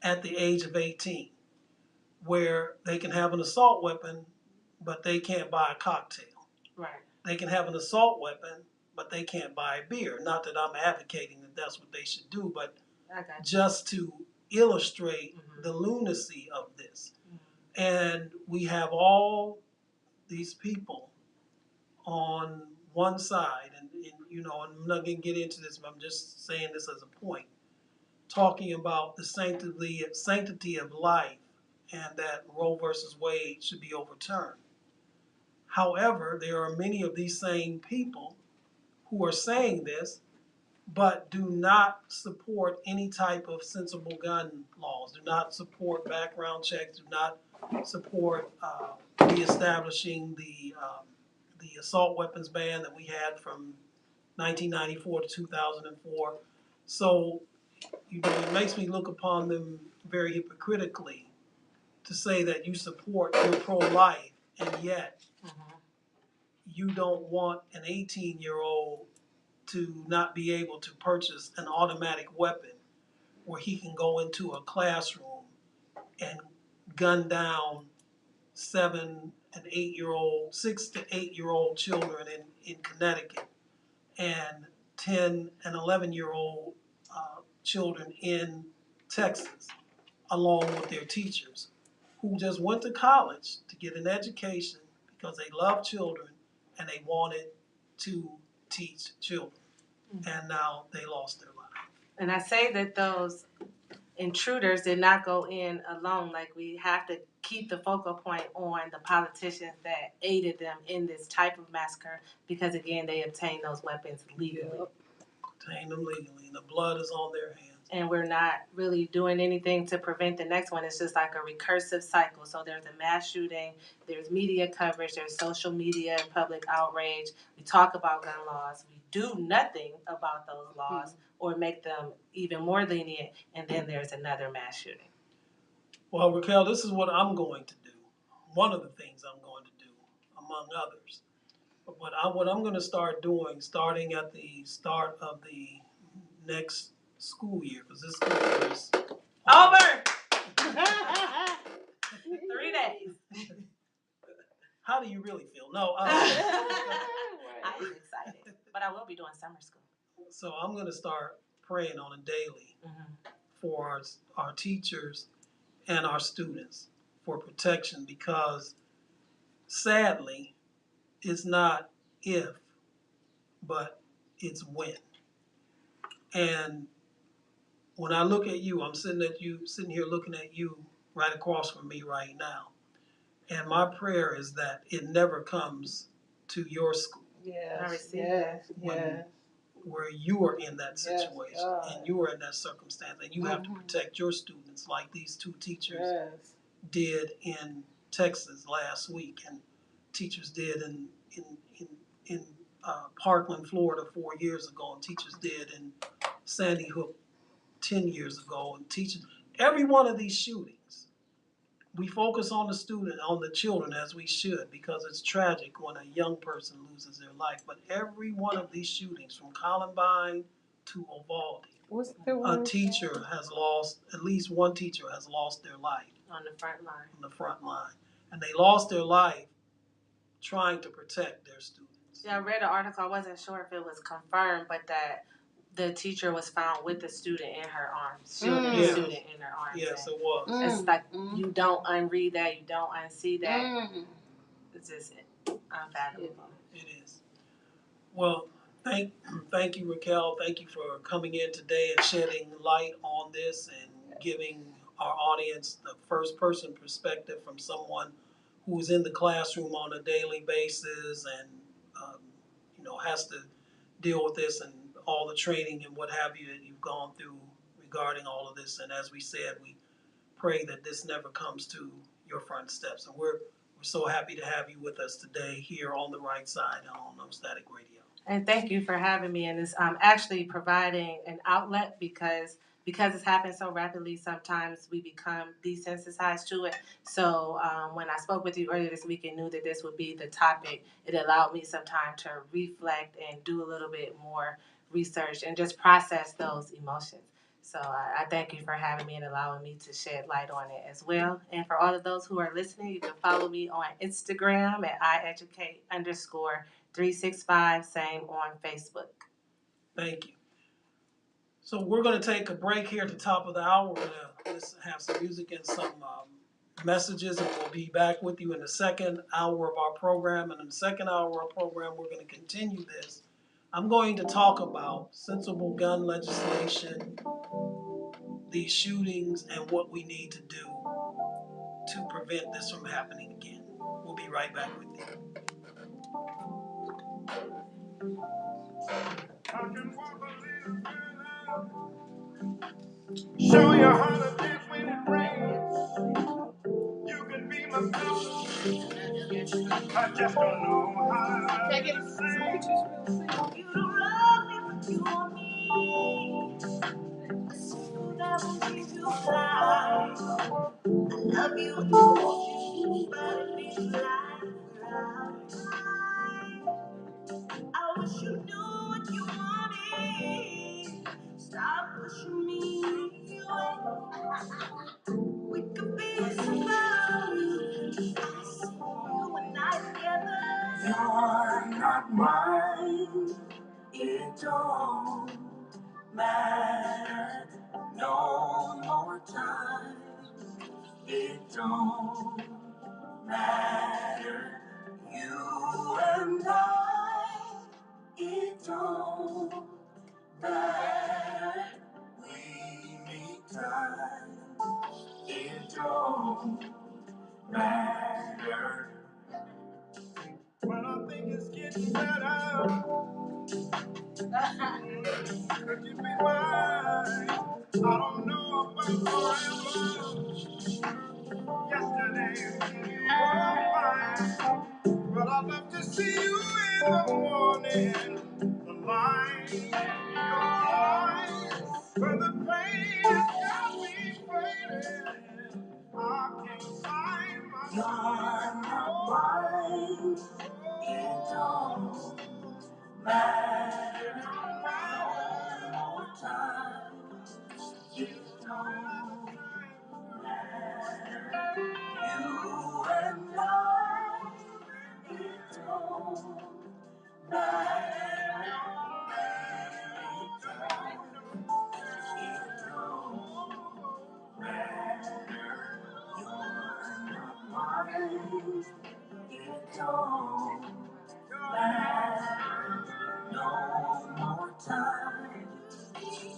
at the age of 18, where they can have an assault weapon, but they can't buy a cocktail. Right. They can have an assault weapon, but they can't buy a beer. Not that I'm advocating that that's what they should do, but just to illustrate the lunacy of this. And we have all these people on one side, and I'm not going to get into this, but I'm just saying this as a point, talking about the sanctity of life and that Roe versus Wade should be overturned. However, there are many of these same people who are saying this, but do not support any type of sensible gun laws, do not support background checks, do not support reestablishing the assault weapons ban that we had from 1994 to 2004. So, it makes me look upon them very hypocritically to say that you support, you're pro-life, and yet you don't want an 18-year-old to not be able to purchase an automatic weapon where he can go into a classroom and gun down 7 and 8-year-old, 6 to 8-year-old children in Connecticut and 10 and 11-year-old children in Texas, along with their teachers, who just went to college to get an education because they love children and they wanted to teach children. And now they lost their life. And I say that those intruders did not go in alone. Like, we have to keep the focal point on the politicians that aided them in this type of massacre because, again, they obtained those weapons legally. Obtained them legally, and the blood is on their hands. And we're not really doing anything to prevent the next one. It's just like a recursive cycle. So there's a mass shooting, there's media coverage, there's social media and public outrage. We talk about gun laws. We do nothing about those laws or make them even more lenient, and then there's another mass shooting. Well, Raquel, this is what I'm going to do. One of the things I'm going to do, among others. But what I'm going to start doing, starting at the start of the next school year, because this school year is over. 3 days. How do you really feel? No, I'm excited, but I will be doing summer school. So I'm going to start praying on a daily for our teachers and our students for protection, because sadly, it's not if, but it's when. And when I look at you, I'm sitting here looking at you right across from me right now. And my prayer is that it never comes to your school. Yes. Where you are in that situation and you are in that circumstance, and you have to protect your students like these two teachers did in Texas last week, and teachers did in Parkland, Florida 4 years ago, and teachers did in Sandy Hook 10 years ago, and teachers. Every one of these shootings, we focus on the student, on the children, as we should, because it's tragic when a young person loses their life. But every one of these shootings, from Columbine to Uvalde, a teacher has lost, at least one teacher has lost their life. On the front line. And they lost their life trying to protect their students. Yeah, I read an article. I wasn't sure if it was confirmed, but that the teacher was found with the student in her arms, shielding the student in her arms. Yes, it was. It's like you don't unread that, you don't unsee that. It's just unfathomable. It is. Well, Thank you, Raquel. Thank you for coming in today and shedding light on this and giving our audience the first person perspective from someone who's in the classroom on a daily basis and um, has to deal with this and all the training and what have you that you've gone through regarding all of this. And as we said, we pray that this never comes to your front steps. And we're so happy to have you with us today here on the right side on No Static Radio. And thank you for having me. And it's actually providing an outlet because it's happened so rapidly. Sometimes we become desensitized to it. So when I spoke with you earlier this week and knew that this would be the topic, it allowed me some time to reflect and do a little bit more research and just process those emotions. So I thank you for having me and allowing me to shed light on it as well. And for all of those who are listening, you can follow me on Instagram at @IEducate_365, same on Facebook. Thank you. So we're going to take a break here at the top of the hour. We're going to have some music and some messages, and we'll be back with you in the second hour of our program. And in the second hour of our program, we're going to continue this. I'm going to talk about sensible gun legislation, these shootings, and what we need to do to prevent this from happening again. We'll be right back with you. Show your heart a dance when it rains. You can be my pillow. I just don't know how to sing. You don't love me, but you want me. A single that will keep you fly. I love you and I want you, but it feels like I wish you knew what you wanted. Stop pushing me away. We could be somebody. I see you and I together. You're not mine. It don't matter. No more time. It don't matter. You and I. It don't matter. We need time. It don't matter. Well, I think it's getting better. Could you be mine? I don't know about forever. Yesterday we were fine. But I'd love to see you in the morning. The light in your eyes. Where the pain has got me faded. I can't find my You're not mine. It don't matter. One more time. It don't matter. You and I. It don't matter. It don't matter. You're not mine. It don't matter. No more time.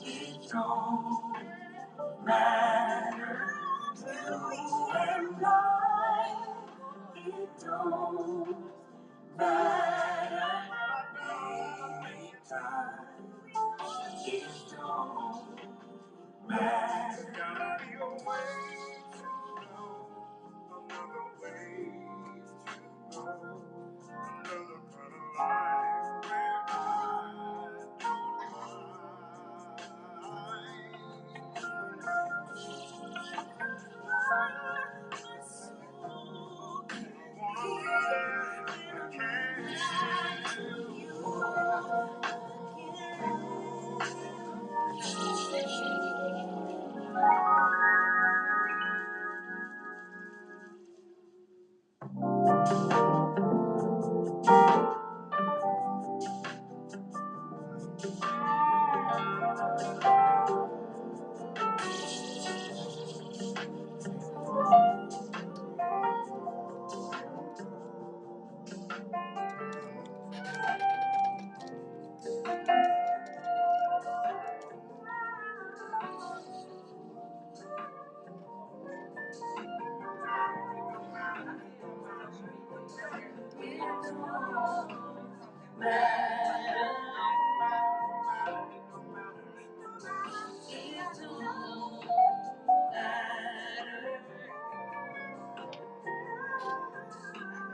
It don't matter. You and I. It don't matter. Anytime. It don't matter. Gotta be a way to know. Another way to go. Another kind of life where I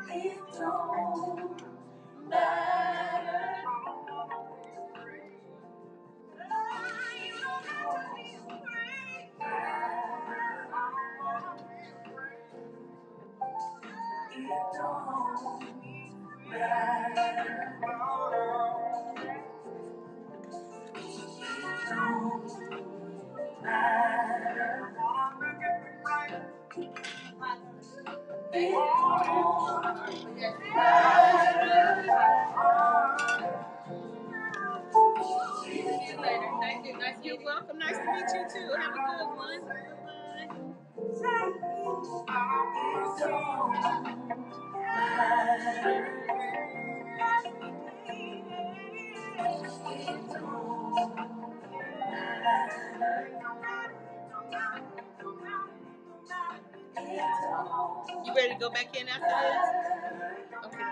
It don't matter. You don't have to be afraid. It don't matter. It don't matter. It don't matter. See you later. Thank you. Nice. You're welcome. Nice to meet you too. Have a good one. Bye. You ready to go back in after this? Okay.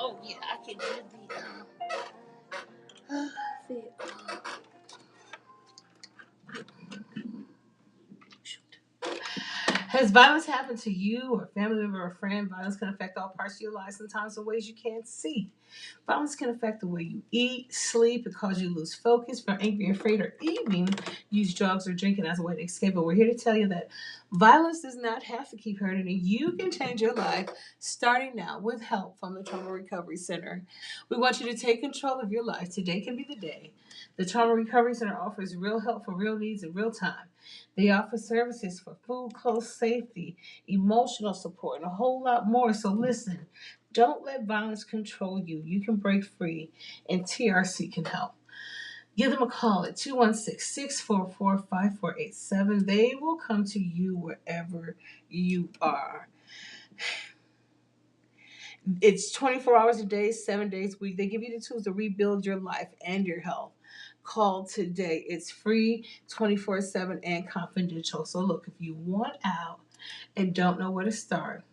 Oh yeah, I can do the Has violence happened to you or a family member or friend? Violence can affect all parts of your life, sometimes in ways you can't see. Violence can affect the way you eat, sleep, and cause you to lose focus, feel angry, afraid, or even use drugs or drinking as a way to escape. But we're here to tell you that violence does not have to keep hurting, and you can change your life starting now with help from the Trauma Recovery Center. We want you to take control of your life. Today can be the day. The Trauma Recovery Center offers real help for real needs in real time. They offer services for food, clothes, safety, emotional support, and a whole lot more. So listen, don't let violence control you. You can break free, and TRC can help. Give them a call at 216-644-5487. They will come to you wherever you are. It's 24 hours a day, 7 days a week. They give you the tools to rebuild your life and your health. Call today. It's free, 24/7, and confidential. So look, if you want out and don't know where to start,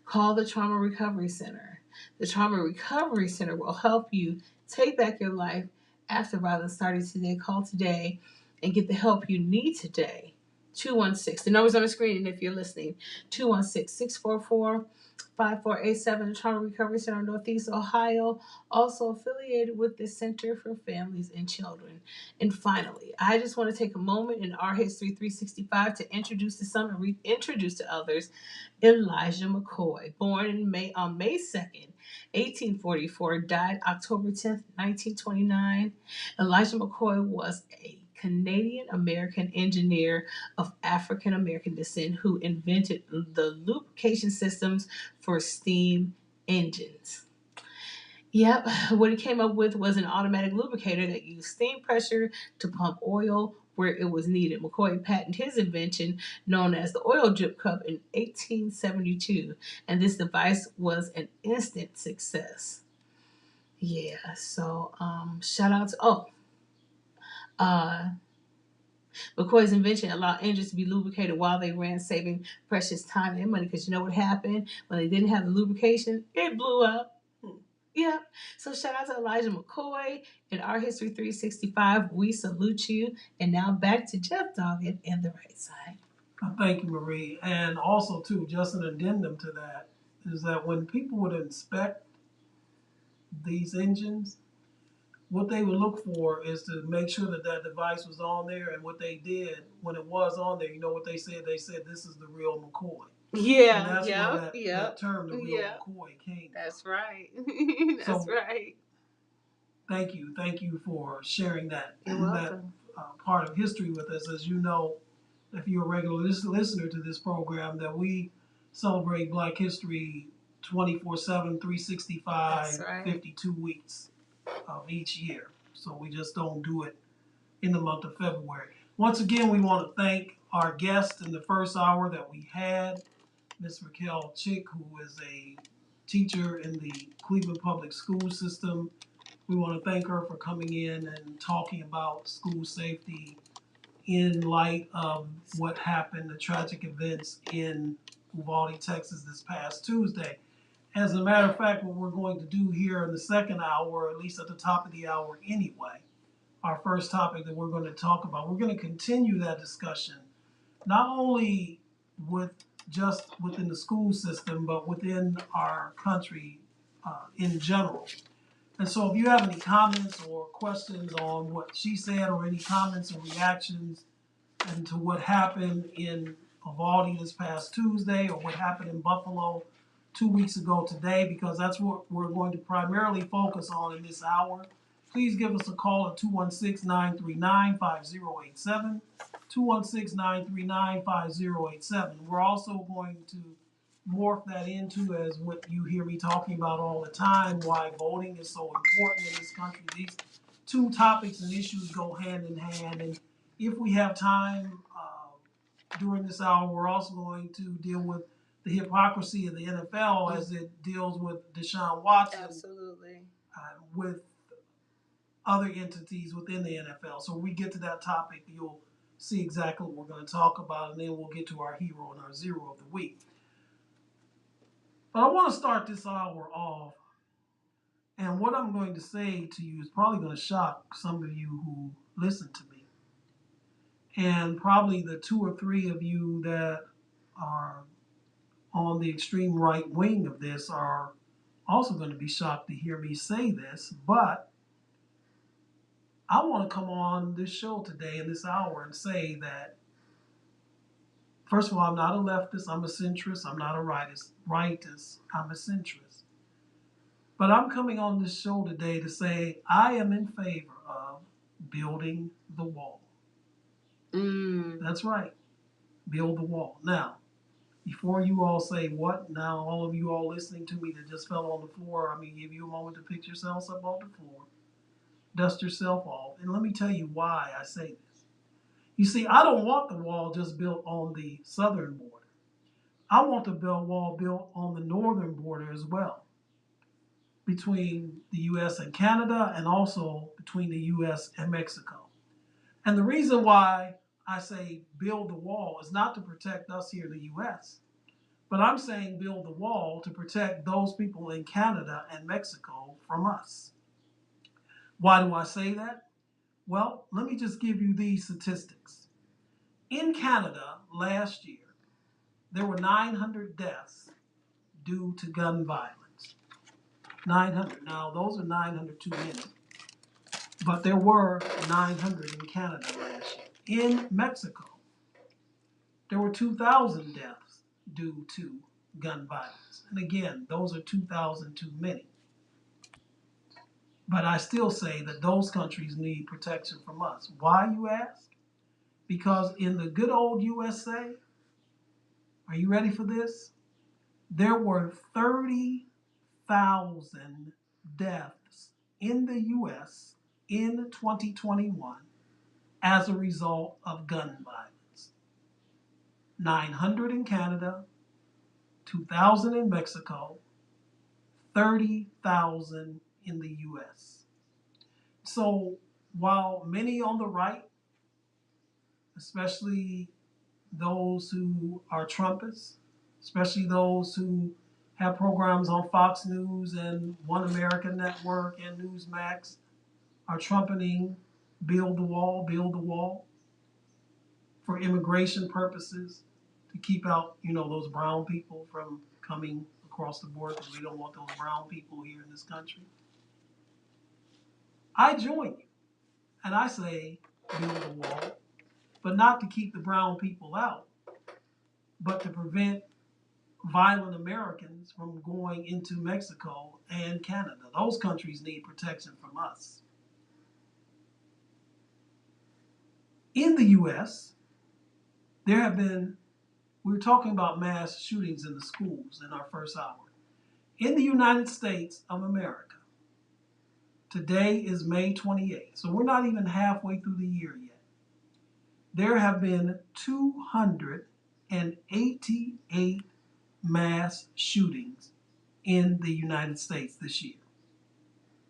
call the Trauma Recovery Center. The Trauma Recovery Center will help you take back your life after violence started today. Call today and get the help you need today. 216. The number's on the screen, and if you're listening, 216-644-5487. The Trauma Recovery Center, Northeast Ohio, also affiliated with the Center for Families and Children. And finally, I just want to take a moment in our History 365 to introduce to some and reintroduce to others Elijah McCoy, born on May 2nd, 1844, died October 10th, 1929. Elijah McCoy was a Canadian American engineer of African American descent who invented the lubrication systems for steam engines. Yep, what he came up with was an automatic lubricator that used steam pressure to pump oil where it was needed. McCoy patented his invention, known as the oil drip cup, in 1872, and this device was an instant success. Yeah, so shout out to McCoy's invention allowed engines to be lubricated while they ran, saving precious time and money. Because you know what happened when they didn't have the lubrication? It blew up. Yeah. So shout out to Elijah McCoy and Our History 365. We salute you. And now back to Jeff Doggett and the right side. Thank you, Marie. And also, too, just an addendum to that is that when people would inspect these engines, what they would look for is to make sure that that device was on there. And what they did when it was on there, you know what they said? They said, "This is the real McCoy." Yeah, and that's where that term, the real McCoy, came That's from. Right. That's So, right. Thank you for sharing that welcome. Part of history with us. As you know, if you're a regular listener to this program, that we celebrate Black History 24/7, 365, right. 52 weeks of each year. So we just don't do it in the month of February. Once again, we want to thank our guest in the first hour that we had, Ms. Raquel Chick, who is a teacher in the Cleveland Public School System. We want to thank her for coming in and talking about school safety in light of what happened, the tragic events in Uvalde, Texas this past Tuesday. As a matter of fact, what we're going to do here in the second hour, or at least at the top of the hour anyway, our first topic that we're going to talk about, we're going to continue that discussion, not only with just within the school system, but within our country in general. And so if you have any comments or questions on what she said, or any comments or reactions into what happened in Uvalde this past Tuesday, or what happened in Buffalo 2 weeks ago today, because that's what we're going to primarily focus on in this hour, please give us a call at 216-939-5087, 216-939-5087. We're also going to morph that into, as what you hear me talking about all the time, why voting is so important in this country. These two topics and issues go hand in hand, and if we have time during this hour, we're also going to deal with the hypocrisy of the NFL as it deals with Deshaun Watson. Absolutely. With other entities within the NFL. So when we get to that topic, you'll see exactly what we're going to talk about, and then we'll get to our hero and our zero of the week. But I want to start this hour off, and what I'm going to say to you is probably going to shock some of you who listen to me. And probably the two or three of you that are on the extreme right wing of this are also going to be shocked to hear me say this. But I want to come on this show today in this hour and say that, first of all, I'm not a leftist, I'm a centrist. I'm not a rightist, I'm a centrist. But I'm coming on this show today to say I am in favor of building the wall. That's right. Build the wall. Now, before you all say what, now all of you all listening to me that just fell on the floor, I'm going to give you a moment to pick yourselves up off the floor, dust yourself off, and let me tell you why I say this. You see, I don't want the wall just built on the southern border. I want the wall built on the northern border as well, between the U.S. and Canada, and also between the U.S. and Mexico. And the reason why I say build the wall is not to protect us here in the U.S., but I'm saying build the wall to protect those people in Canada and Mexico from us. Why do I say that? Well, let me just give you these statistics. In Canada last year, there were 900 deaths due to gun violence. 900. Now, those are 900 too many. But there were 900 in Canada last year. In Mexico, there were 2,000 deaths due to gun violence. And again, those are 2,000 too many. But I still say that those countries need protection from us. Why, you ask? Because in the good old USA, are you ready for this? There were 30,000 deaths in the US in 2021 as a result of gun violence. 900 in Canada, 2,000 in Mexico, 30,000 in the US. So while many on the right, especially those who are Trumpists, especially those who have programs on Fox News and One American Network and Newsmax, are trumpeting build the wall for immigration purposes, to keep out, those brown people from coming across the border, because we don't want those brown people here in this country. I join you, and I say build a wall, but not to keep the brown people out, but to prevent violent Americans from going into Mexico and Canada. Those countries need protection from us. In the U.S., there have been, we were talking about mass shootings in the schools in our first hour. In the United States of America, today is May 28th, so we're not even halfway through the year yet. There have been 288 mass shootings in the United States this year.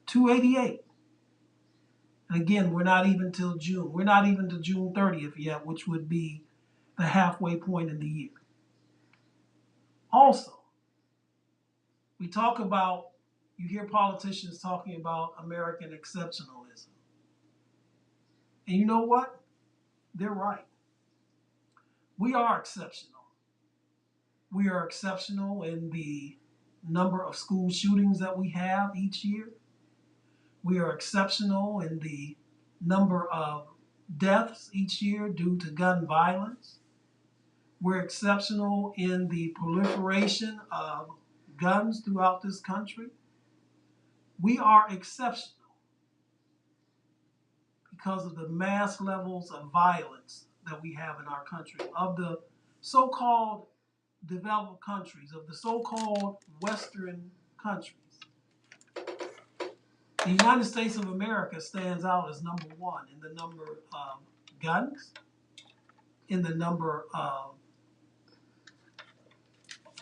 288. And again, we're not even till June. We're not even to June 30th yet, which would be the halfway point in the year. Also, we talk about, you hear politicians talking about American exceptionalism. And you know what? They're right. We are exceptional. We are exceptional in the number of school shootings that we have each year. We are exceptional in the number of deaths each year due to gun violence. We're exceptional in the proliferation of guns throughout this country. We are exceptional because of the mass levels of violence that we have in our country. Of the so-called developed countries, of the so-called Western countries, the United States of America stands out as number one in the number of guns, in the number of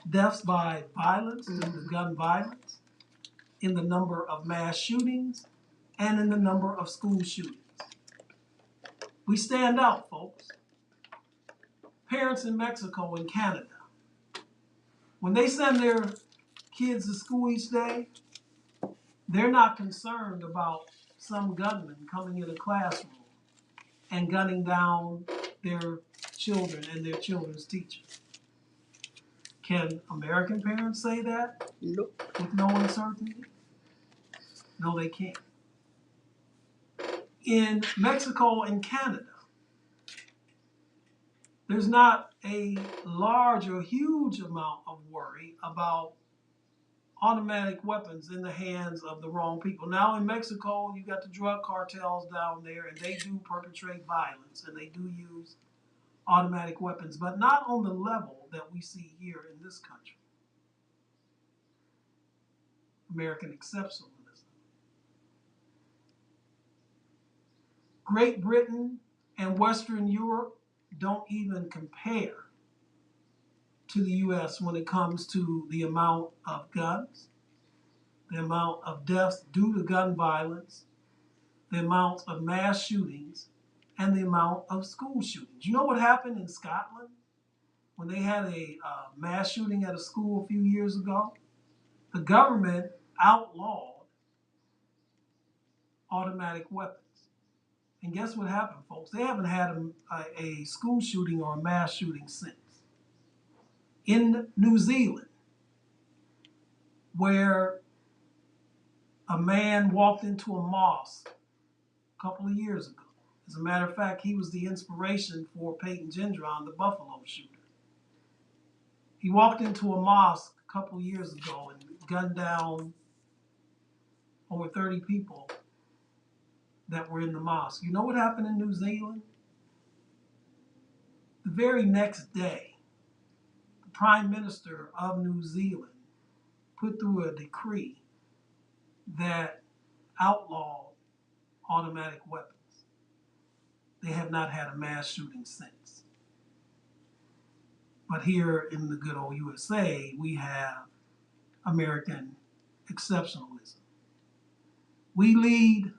deaths by violence, due to gun violence, in the number of mass shootings, and in the number of school shootings. We stand out, folks. Parents in Mexico and Canada, when they send their kids to school each day, they're not concerned about some gunman coming in a classroom and gunning down their children and their children's teachers. Can American parents say that? Nope. With no uncertainty? No, they can't. In Mexico and Canada, there's not a large or huge amount of worry about automatic weapons in the hands of the wrong people. Now in Mexico, you got the drug cartels down there, and they do perpetrate violence, and they do use automatic weapons, but not on the level that we see here in this country. American exceptionalism. Great Britain and Western Europe don't even compare to the U.S. when it comes to the amount of guns, the amount of deaths due to gun violence, the amount of mass shootings, and the amount of school shootings. You know what happened in Scotland when they had a mass shooting at a school a few years ago? The government outlawed automatic weapons. And guess what happened, folks? They haven't had a school shooting or a mass shooting since. In New Zealand, where a man walked into a mosque a couple of years ago. As a matter of fact, he was the inspiration for Peyton Gendron, the Buffalo shooter. He walked into a mosque a couple of years ago and gunned down over 30 people that were in the mosque. You know what happened in New Zealand? The very next day, the Prime Minister of New Zealand put through a decree that outlawed automatic weapons. They have not had a mass shooting since. But here in the good old USA, we have American exceptionalism. We lead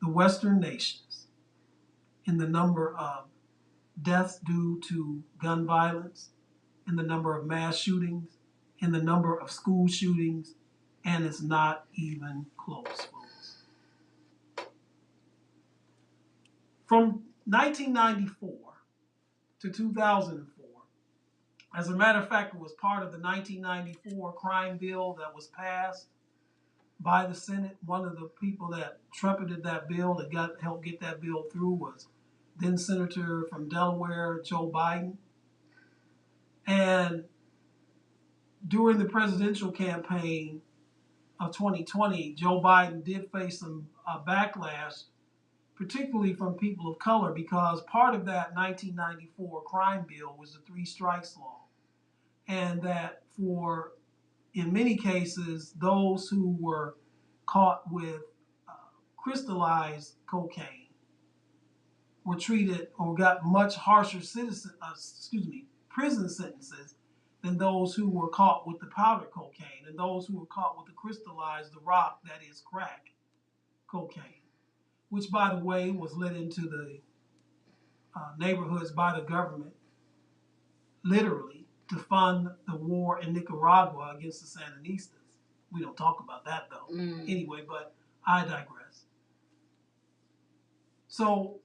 the Western nations in the number of deaths due to gun violence, in the number of mass shootings, in the number of school shootings, and it's not even close, folks. From 1994 to 2004, as a matter of fact, it was part of the 1994 crime bill that was passed by the Senate. One of the people that trumpeted that bill, that helped get that bill through, was then Senator from Delaware, Joe Biden. And during the presidential campaign of 2020, Joe Biden did face some backlash, particularly from people of color, because part of that 1994 crime bill was the three strikes law. And that in many cases, those who were caught with crystallized cocaine were treated or got much harsher prison sentences than those who were caught with the powdered cocaine, and those who were caught with the crystallized, the rock that is crack cocaine, which, by the way, was let into the neighborhoods by the government, literally, to fund the war in Nicaragua against the Sandinistas. We don't talk about that, though. Anyway, but I digress. So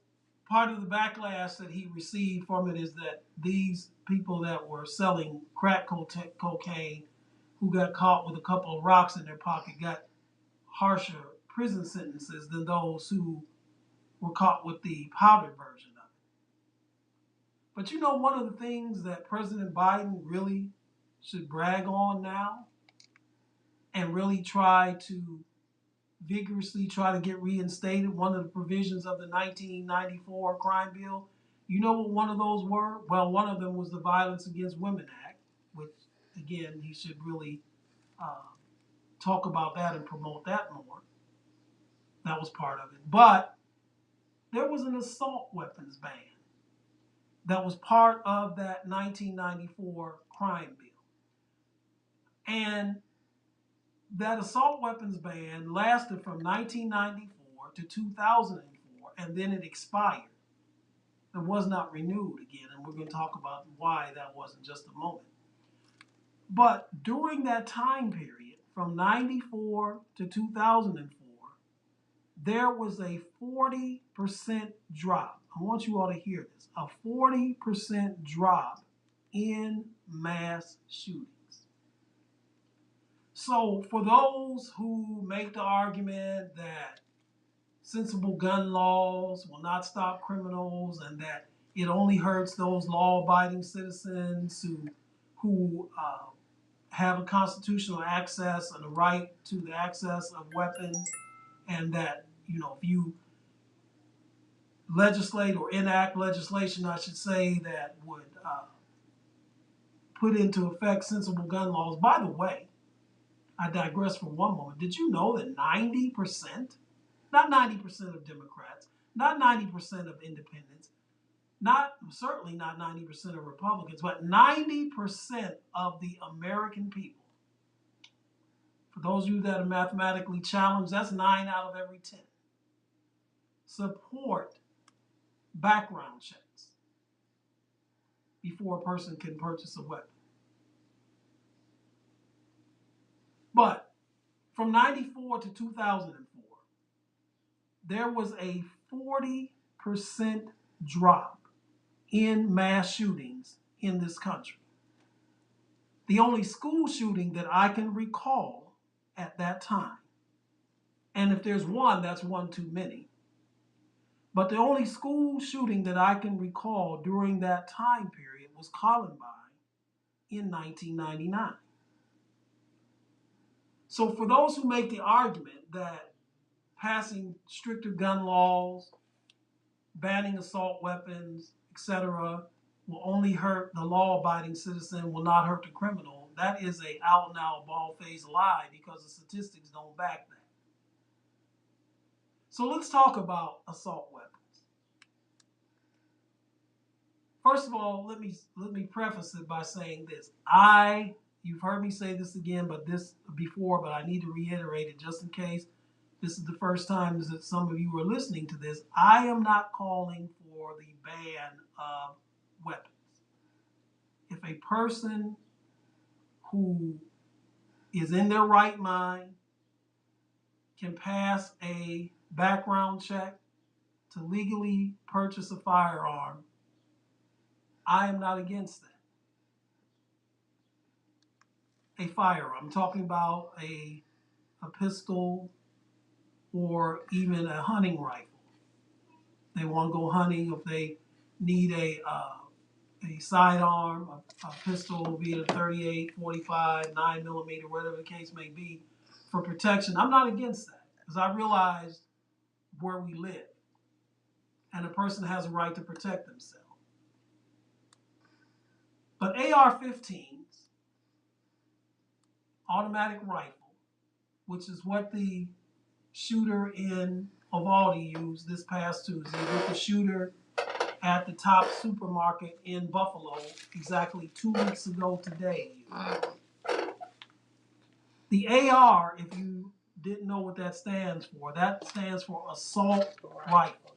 part of the backlash that he received from it is that these people that were selling crack cocaine who got caught with a couple of rocks in their pocket got harsher prison sentences than those who were caught with the powdered version of it. But you know, one of the things that President Biden really should brag on now and really try to vigorously try to get reinstated, one of the provisions of the 1994 crime bill, you know what one of those were? Well, one of them was the Violence Against Women Act, which, again, he should really talk about that and promote that more. That was part of it. But there was an assault weapons ban that was part of that 1994 crime bill. And that assault weapons ban lasted from 1994 to 2004, and then it expired. It was not renewed again, and we're going to talk about why that was in just a moment. But during that time period, from 94 to 2004, there was a 40% drop. I want you all to hear this. A 40% drop in mass shootings. So for those who make the argument that sensible gun laws will not stop criminals and that it only hurts those law-abiding citizens who have a constitutional access and a right to the access of weapons, and that, you know, if you legislate or enact legislation, I should say, that would put into effect sensible gun laws. By the way, I digress for one moment. Did you know that 90%, not 90% of Democrats, not 90% of independents, certainly not 90% of Republicans, but 90% of the American people, for those of you that are mathematically challenged, that's 9 out of every 10, support background checks before a person can purchase a weapon. But from 94 to 2004, there was a 40% drop in mass shootings in this country. The only school shooting that I can recall at that time, and if there's one, that's one too many, but the only school shooting that I can recall during that time period was Columbine in 1999. So for those who make the argument that passing stricter gun laws, banning assault weapons, etc., will only hurt the law-abiding citizen, will not hurt the criminal, that is a out-and-out, bald-faced lie, because the statistics don't back that. So let's talk about assault weapons. First of all, let me preface it by saying this. You've heard me say this again, but I need to reiterate it just in case this is the first time that some of you are listening to this. I am not calling for the ban of weapons. If a person who is in their right mind can pass a background check to legally purchase a firearm, I am not against that. A firearm, I'm talking about a pistol or even a hunting rifle. They want to go hunting, if they need a sidearm, a pistol, be it a 38, 45, 9mm, whatever the case may be, for protection. I'm not against that, because I realize where we live, and a person has a right to protect themselves. But AR-15s, automatic rifle, which is what the shooter in Uvalde used this past Tuesday, with the shooter at the Top supermarket in Buffalo exactly 2 weeks ago today. The AR, if you didn't know what that stands for assault rifle.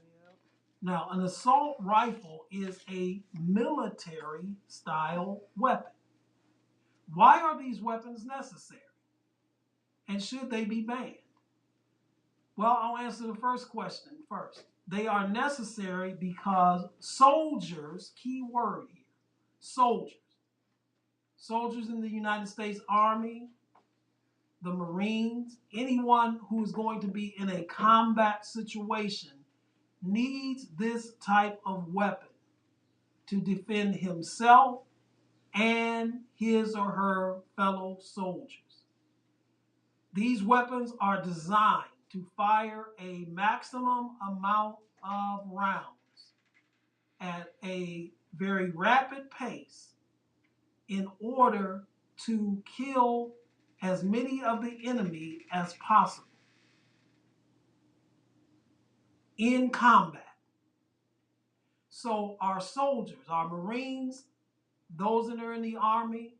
Now, an assault rifle is a military style weapon. Why are these weapons necessary? And should they be banned? Well, I'll answer the first question first. They are necessary because soldiers, key word here, soldiers, soldiers in the United States Army, the Marines, anyone who is going to be in a combat situation needs this type of weapon to defend himself and his or her fellow soldiers. These weapons are designed to fire a maximum amount of rounds at a very rapid pace in order to kill as many of the enemy as possible in combat. So our soldiers, our Marines, those that are in the Army,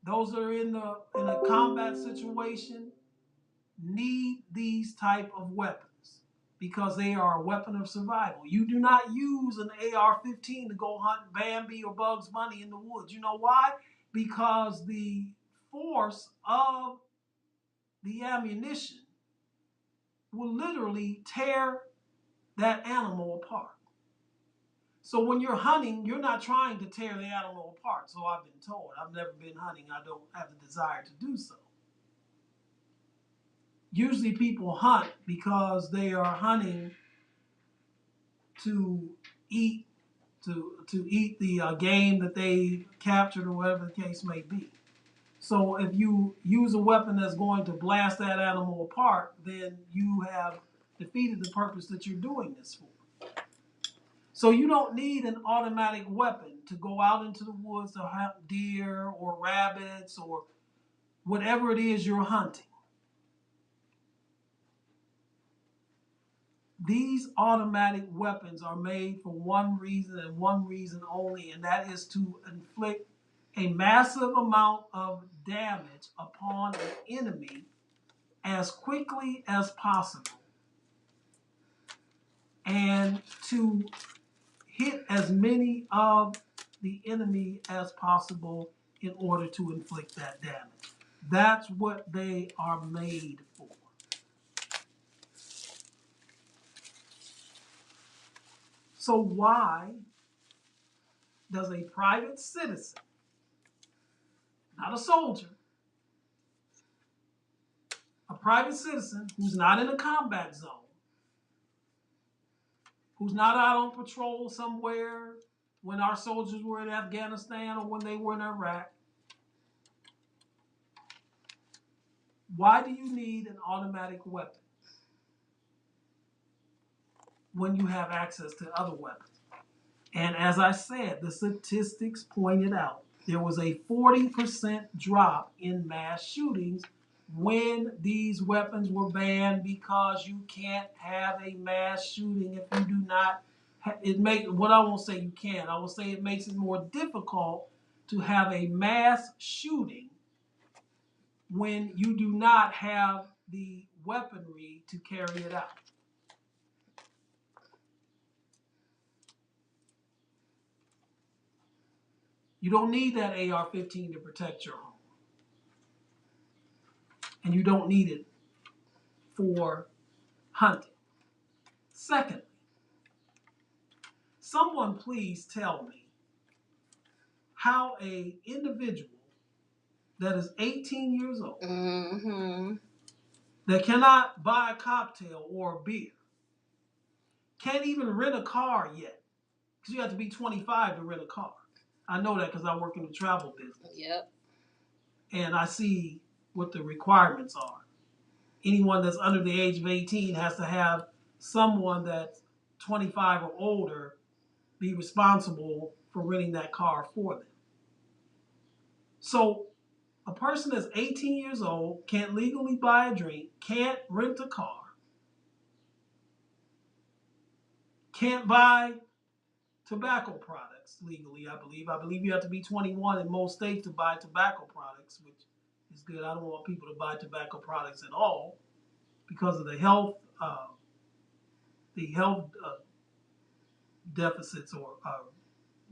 those that are in a combat situation need these type of weapons because they are a weapon of survival. You do not use an AR-15 to go hunt Bambi or Bugs Bunny in the woods. You know why? Because the force of the ammunition will literally tear that animal apart. So when you're hunting, you're not trying to tear the animal apart. So I've been told. I've never been hunting. I don't have the desire to do so. Usually people hunt because they are hunting to eat to eat the game that they captured or whatever the case may be. So if you use a weapon that's going to blast that animal apart, then you have defeated the purpose that you're doing this for. So you don't need an automatic weapon to go out into the woods to hunt deer or rabbits or whatever it is you're hunting. These automatic weapons are made for one reason and one reason only, and that is to inflict a massive amount of damage upon an enemy as quickly as possible and to hit as many of the enemy as possible in order to inflict that damage. That's what they are made for. So why does a private citizen, not a soldier, a private citizen who's not in a combat zone, who's not out on patrol somewhere when our soldiers were in Afghanistan or when they were in Iraq, why do you need an automatic weapon when you have access to other weapons? And as I said, the statistics pointed out there was a 40% drop in mass shootings when these weapons were banned because you can't have a mass shooting if you do not. What I won't say you can. I will say it makes it more difficult to have a mass shooting when you do not have the weaponry to carry it out. You don't need that AR-15 to protect your home. And you don't need it for hunting. Secondly, someone please tell me how an individual that is 18 years old, that cannot buy a cocktail or a beer, can't even rent a car yet, because you have to be 25 to rent a car. I know that because I work in the travel business. Yep. And I see what the requirements are. Anyone that's under the age of 18 has to have someone that's 25 or older be responsible for renting that car for them. So a person that's 18 years old, can't legally buy a drink, can't rent a car, can't buy tobacco products legally, I believe. I believe you have to be 21 in most states to buy tobacco products, which is good. I don't want people to buy tobacco products at all because of the health deficits or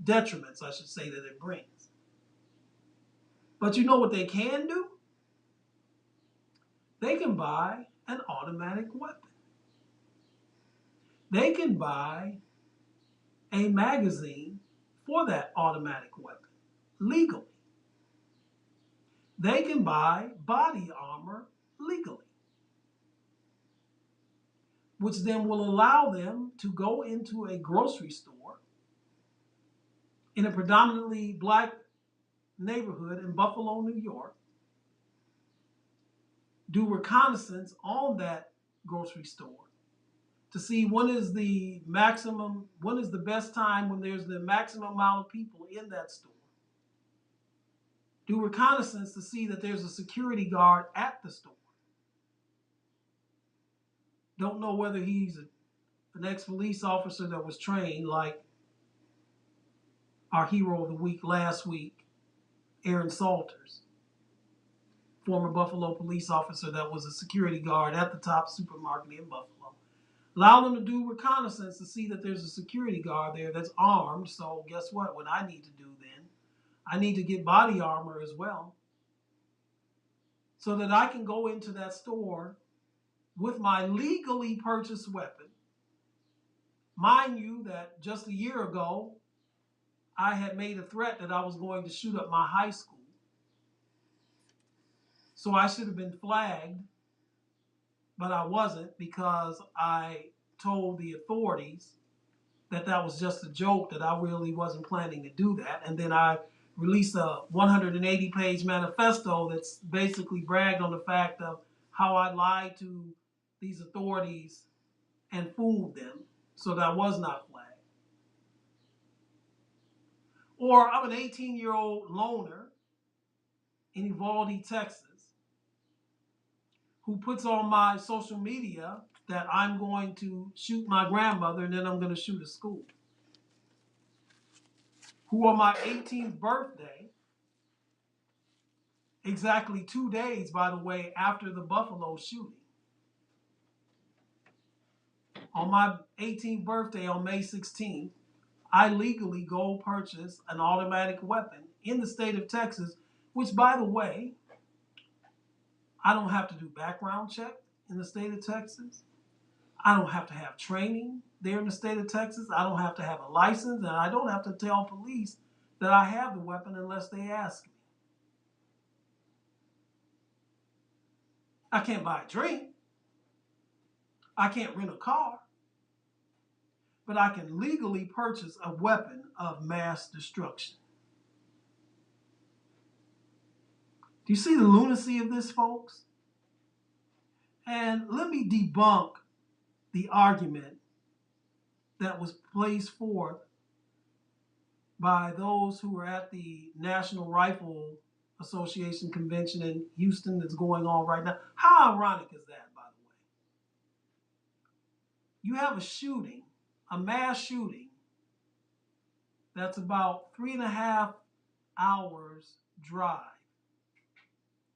detriments, I should say, that it brings. But you know what they can do? They can buy an automatic weapon. they can buy a magazine for that automatic weapon legally. They can buy body armor legally, which then will allow them to go into a grocery store in a predominantly black neighborhood in Buffalo, New York, do reconnaissance on that grocery store to see when is the best time when there's the maximum amount of people in that store. Do reconnaissance to see that there's a security guard at the store. Don't know whether he's an ex-police officer that was trained like our hero of the week last week, Aaron Salters, former Buffalo police officer that was a security guard at the top supermarket in Buffalo. Allow them to do reconnaissance to see that there's a security guard there that's armed. So guess what? What I need to do then, I need to get body armor as well so that I can go into that store with my legally purchased weapon. Mind you that just a year ago, I had made a threat that I was going to shoot up my high school. So I should have been flagged, but I wasn't because I told the authorities that that was just a joke, that I really wasn't planning to do that. And then I released a 180-page manifesto that's basically bragged on the fact of how I lied to these authorities and fooled them so that I was not flagged. Or I'm an 18-year-old loner in Uvalde, Texas, who puts on my social media that I'm going to shoot my grandmother and then I'm going to shoot a school. Who on my 18th birthday, exactly 2 days, by the way, after the Buffalo shooting, on my 18th birthday on May 16th, I legally go purchase an automatic weapon in the state of Texas, which, by the way, I don't have to do background check in the state of Texas. I don't have to have training there in the state of Texas. I don't have to have a license, and I don't have to tell police that I have the weapon unless they ask me. I can't buy a drink. I can't rent a car. But I can legally purchase a weapon of mass destruction. Do you see the lunacy of this, folks? And let me debunk the argument that was placed forth by those who were at the National Rifle Association convention in Houston that's going on right now. How ironic is that, by the way? You have a shooting, a mass shooting, that's about 3.5 hours drive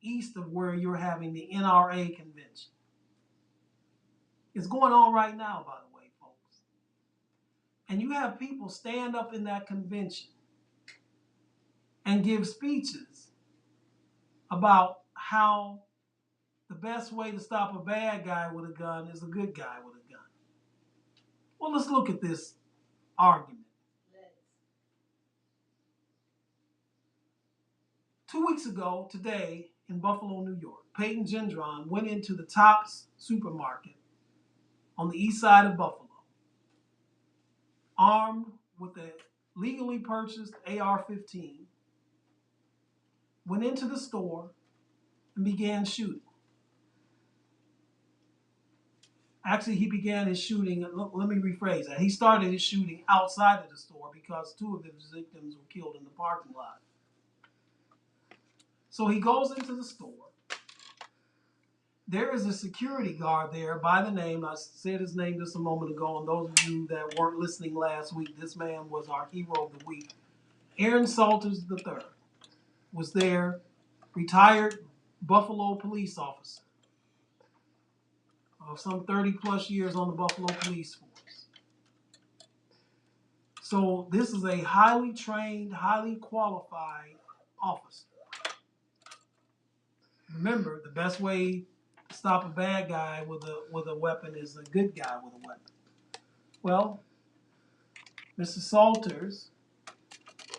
east of where you're having the NRA convention. It's going on right now, by the way, folks. And you have people stand up in that convention and give speeches about how the best way to stop a bad guy with a gun is a good guy with a gun. Well, let's look at this argument. 2 weeks ago, today, in Buffalo, New York, Peyton Gendron went into the Tops supermarket on the east side of Buffalo, armed with a legally purchased AR-15, went into the store and began shooting. Actually, he began his shooting, let me rephrase that. He started his shooting outside of the store because 2 of his victims were killed in the parking lot. So he goes into the store. There is a security guard there by the name, I said his name just a moment ago, and those of you that weren't listening last week, this man was our hero of the week. Aaron Salters III was there, retired Buffalo police officer of some 30 plus years on the Buffalo police force. So this is a highly trained, highly qualified officer. Remember, the best way to stop a bad guy with a weapon is a good guy with a weapon. Well, Mr. Salters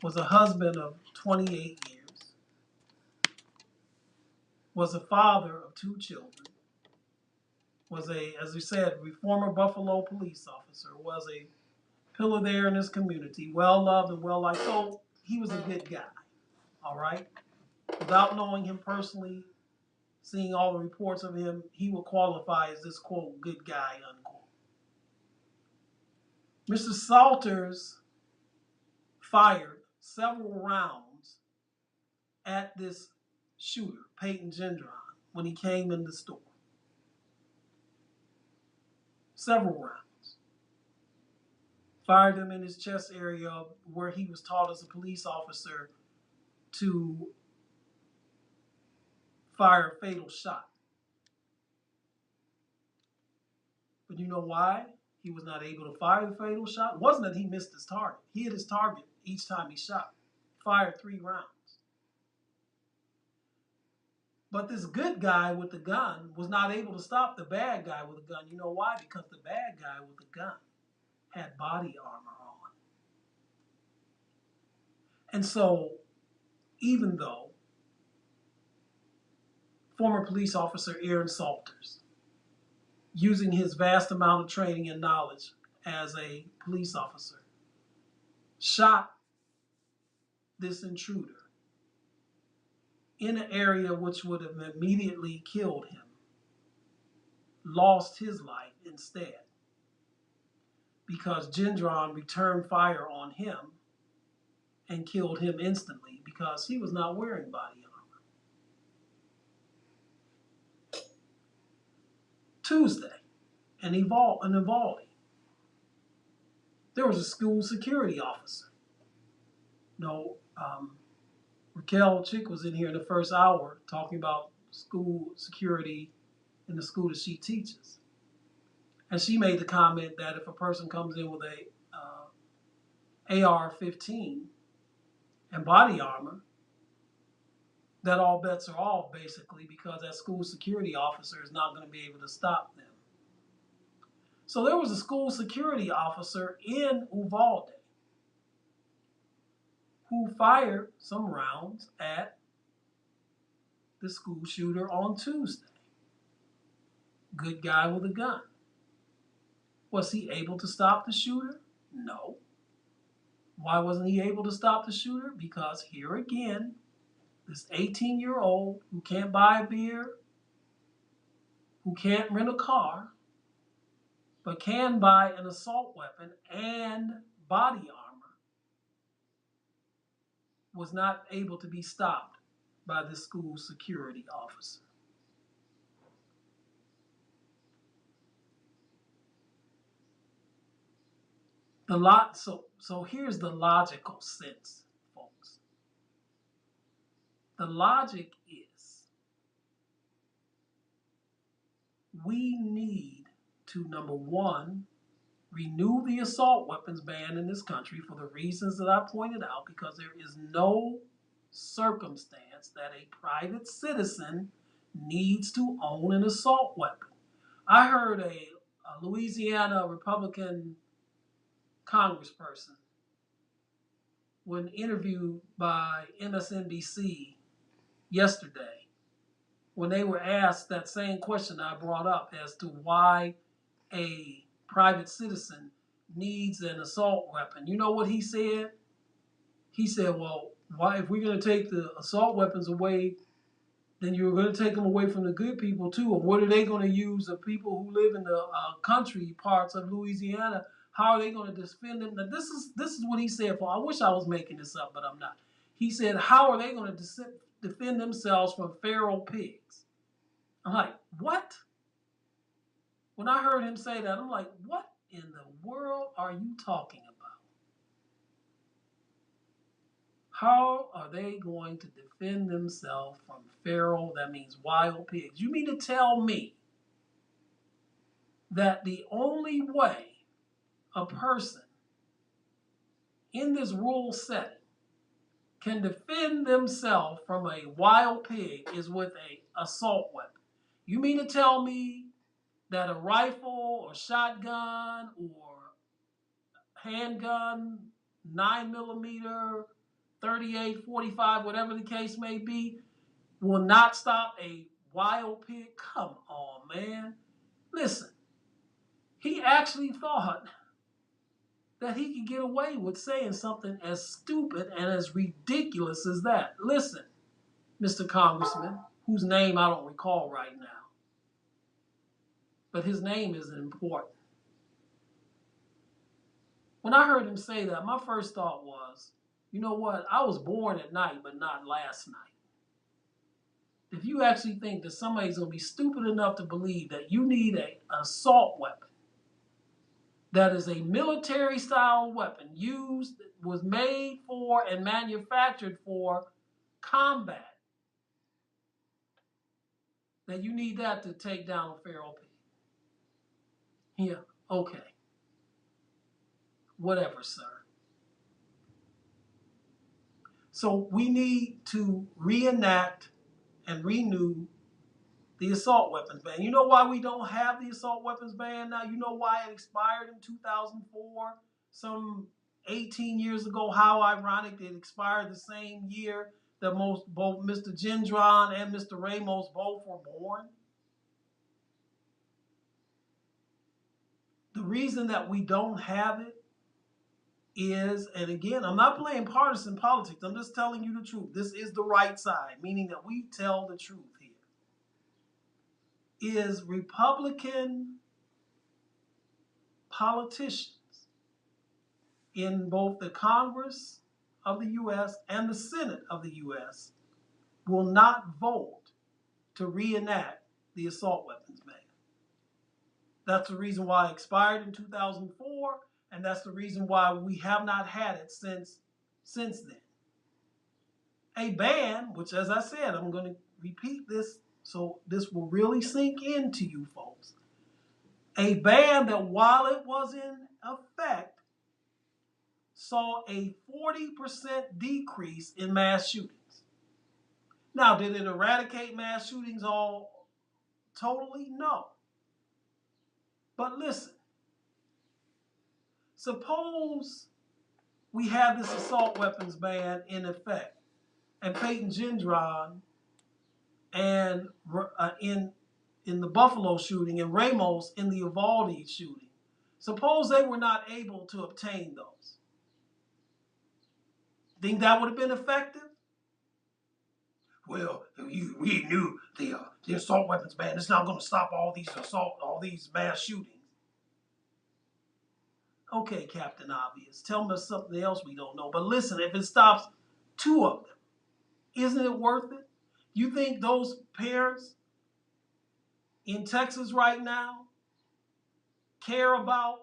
was a husband of 28 years, was a father of 2 children, was a, as we said, former Buffalo police officer, was a pillar there in his community, well loved and well liked. So he was a good guy, all right? Without knowing him personally, seeing all the reports of him, he would qualify as this, quote, good guy, unquote. Mr. Salters fired several rounds at this shooter, Peyton Gendron, when he came in the store. Several rounds. Fired him in his chest area where he was taught as a police officer to fire a fatal shot. But you know why he was not able to fire the fatal shot? It wasn't that he missed his target. He hit his target each time he shot. Fired 3 rounds. But this good guy with the gun was not able to stop the bad guy with the gun. You know why? Because the bad guy with the gun had body armor on. And so, even though former police officer Aaron Salters, using his vast amount of training and knowledge as a police officer, shot this intruder in an area which would have immediately killed him, lost his life instead because Gendron returned fire on him and killed him instantly because he was not wearing body armor. Tuesday, in Uvalde, there was a school security officer. Raquel Chick was in here in the first hour talking about school security in the school that she teaches. And she made the comment that if a person comes in with a AR-15 and body armor, that all bets are off, basically, because that school security officer is not going to be able to stop them. So there was a school security officer in Uvalde who fired some rounds at the school shooter on Tuesday. Good guy with a gun. Was he able to stop the shooter? No. Why wasn't he able to stop the shooter? Because here again, this 18-year-old who can't buy a beer, who can't rent a car, but can buy an assault weapon and body armor, was not able to be stopped by the school security officer. So here's the logical sense, folks. The logic is we need to, number one, renew the assault weapons ban in this country for the reasons that I pointed out, because there is no circumstance that a private citizen needs to own an assault weapon. I heard a Louisiana Republican congressperson, when interviewed by MSNBC yesterday, when they were asked that same question I brought up as to why a private citizen needs an assault weapon. You know what he said? He said, well, why, if we're going to take the assault weapons away, then you're going to take them away from the good people too. And what are they going to use? The people who live in the country parts of Louisiana, how are they going to defend them? Now, this is what he said. I wish I was making this up, but I'm not. He said, how are they going to defend themselves from feral pigs? I'm like, what? When I heard him say that, I'm like, what in the world are you talking about? How are they going to defend themselves from feral, that means wild pigs? You mean to tell me that the only way a person in this rural setting can defend themselves from a wild pig is with an assault weapon? You mean to tell me that a rifle or shotgun or handgun, 9mm, 38, 45, whatever the case may be, will not stop a wild pig? Come on, man. Listen, he actually thought that he could get away with saying something as stupid and as ridiculous as that. Listen, Mr. Congressman, whose name I don't recall right now, but his name isn't important. When I heard him say that, my first thought was, you know what? I was born at night, but not last night. If you actually think that somebody's going to be stupid enough to believe that you need an assault weapon that is a military-style weapon was made for and manufactured for combat, that you need that to take down a feral pig. Yeah, okay. Whatever, sir. So we need to reenact and renew the assault weapons ban. You know why we don't have the assault weapons ban now? You know why it expired in 2004, some 18 years ago? How ironic it expired the same year that both Mr. Gendron and Mr. Ramos both were born. The reason that we don't have it is, and again, I'm not playing partisan politics, I'm just telling you the truth. This is the right side, meaning that we tell the truth here. Is Republican politicians in both the Congress of the U.S. and the Senate of the U.S. will not vote to reenact the assault weapons ban. That's the reason why it expired in 2004, and that's the reason why we have not had it since then. A ban, which, as I said, I'm going to repeat this so this will really sink into you folks. A ban that, while it was in effect, saw a 40% decrease in mass shootings. Now, did it eradicate mass shootings all totally? No. But listen, suppose we have this assault weapons ban in effect, and Peyton Gendron and in the Buffalo shooting and Ramos in the Uvalde shooting. Suppose they were not able to obtain those. Think that would have been effective? Well, we knew the assault weapons ban. It's not going to stop all these mass shootings. Okay, Captain Obvious, tell me something else we don't know. But listen, if it stops 2 of them, isn't it worth it? You think those parents in Texas right now care about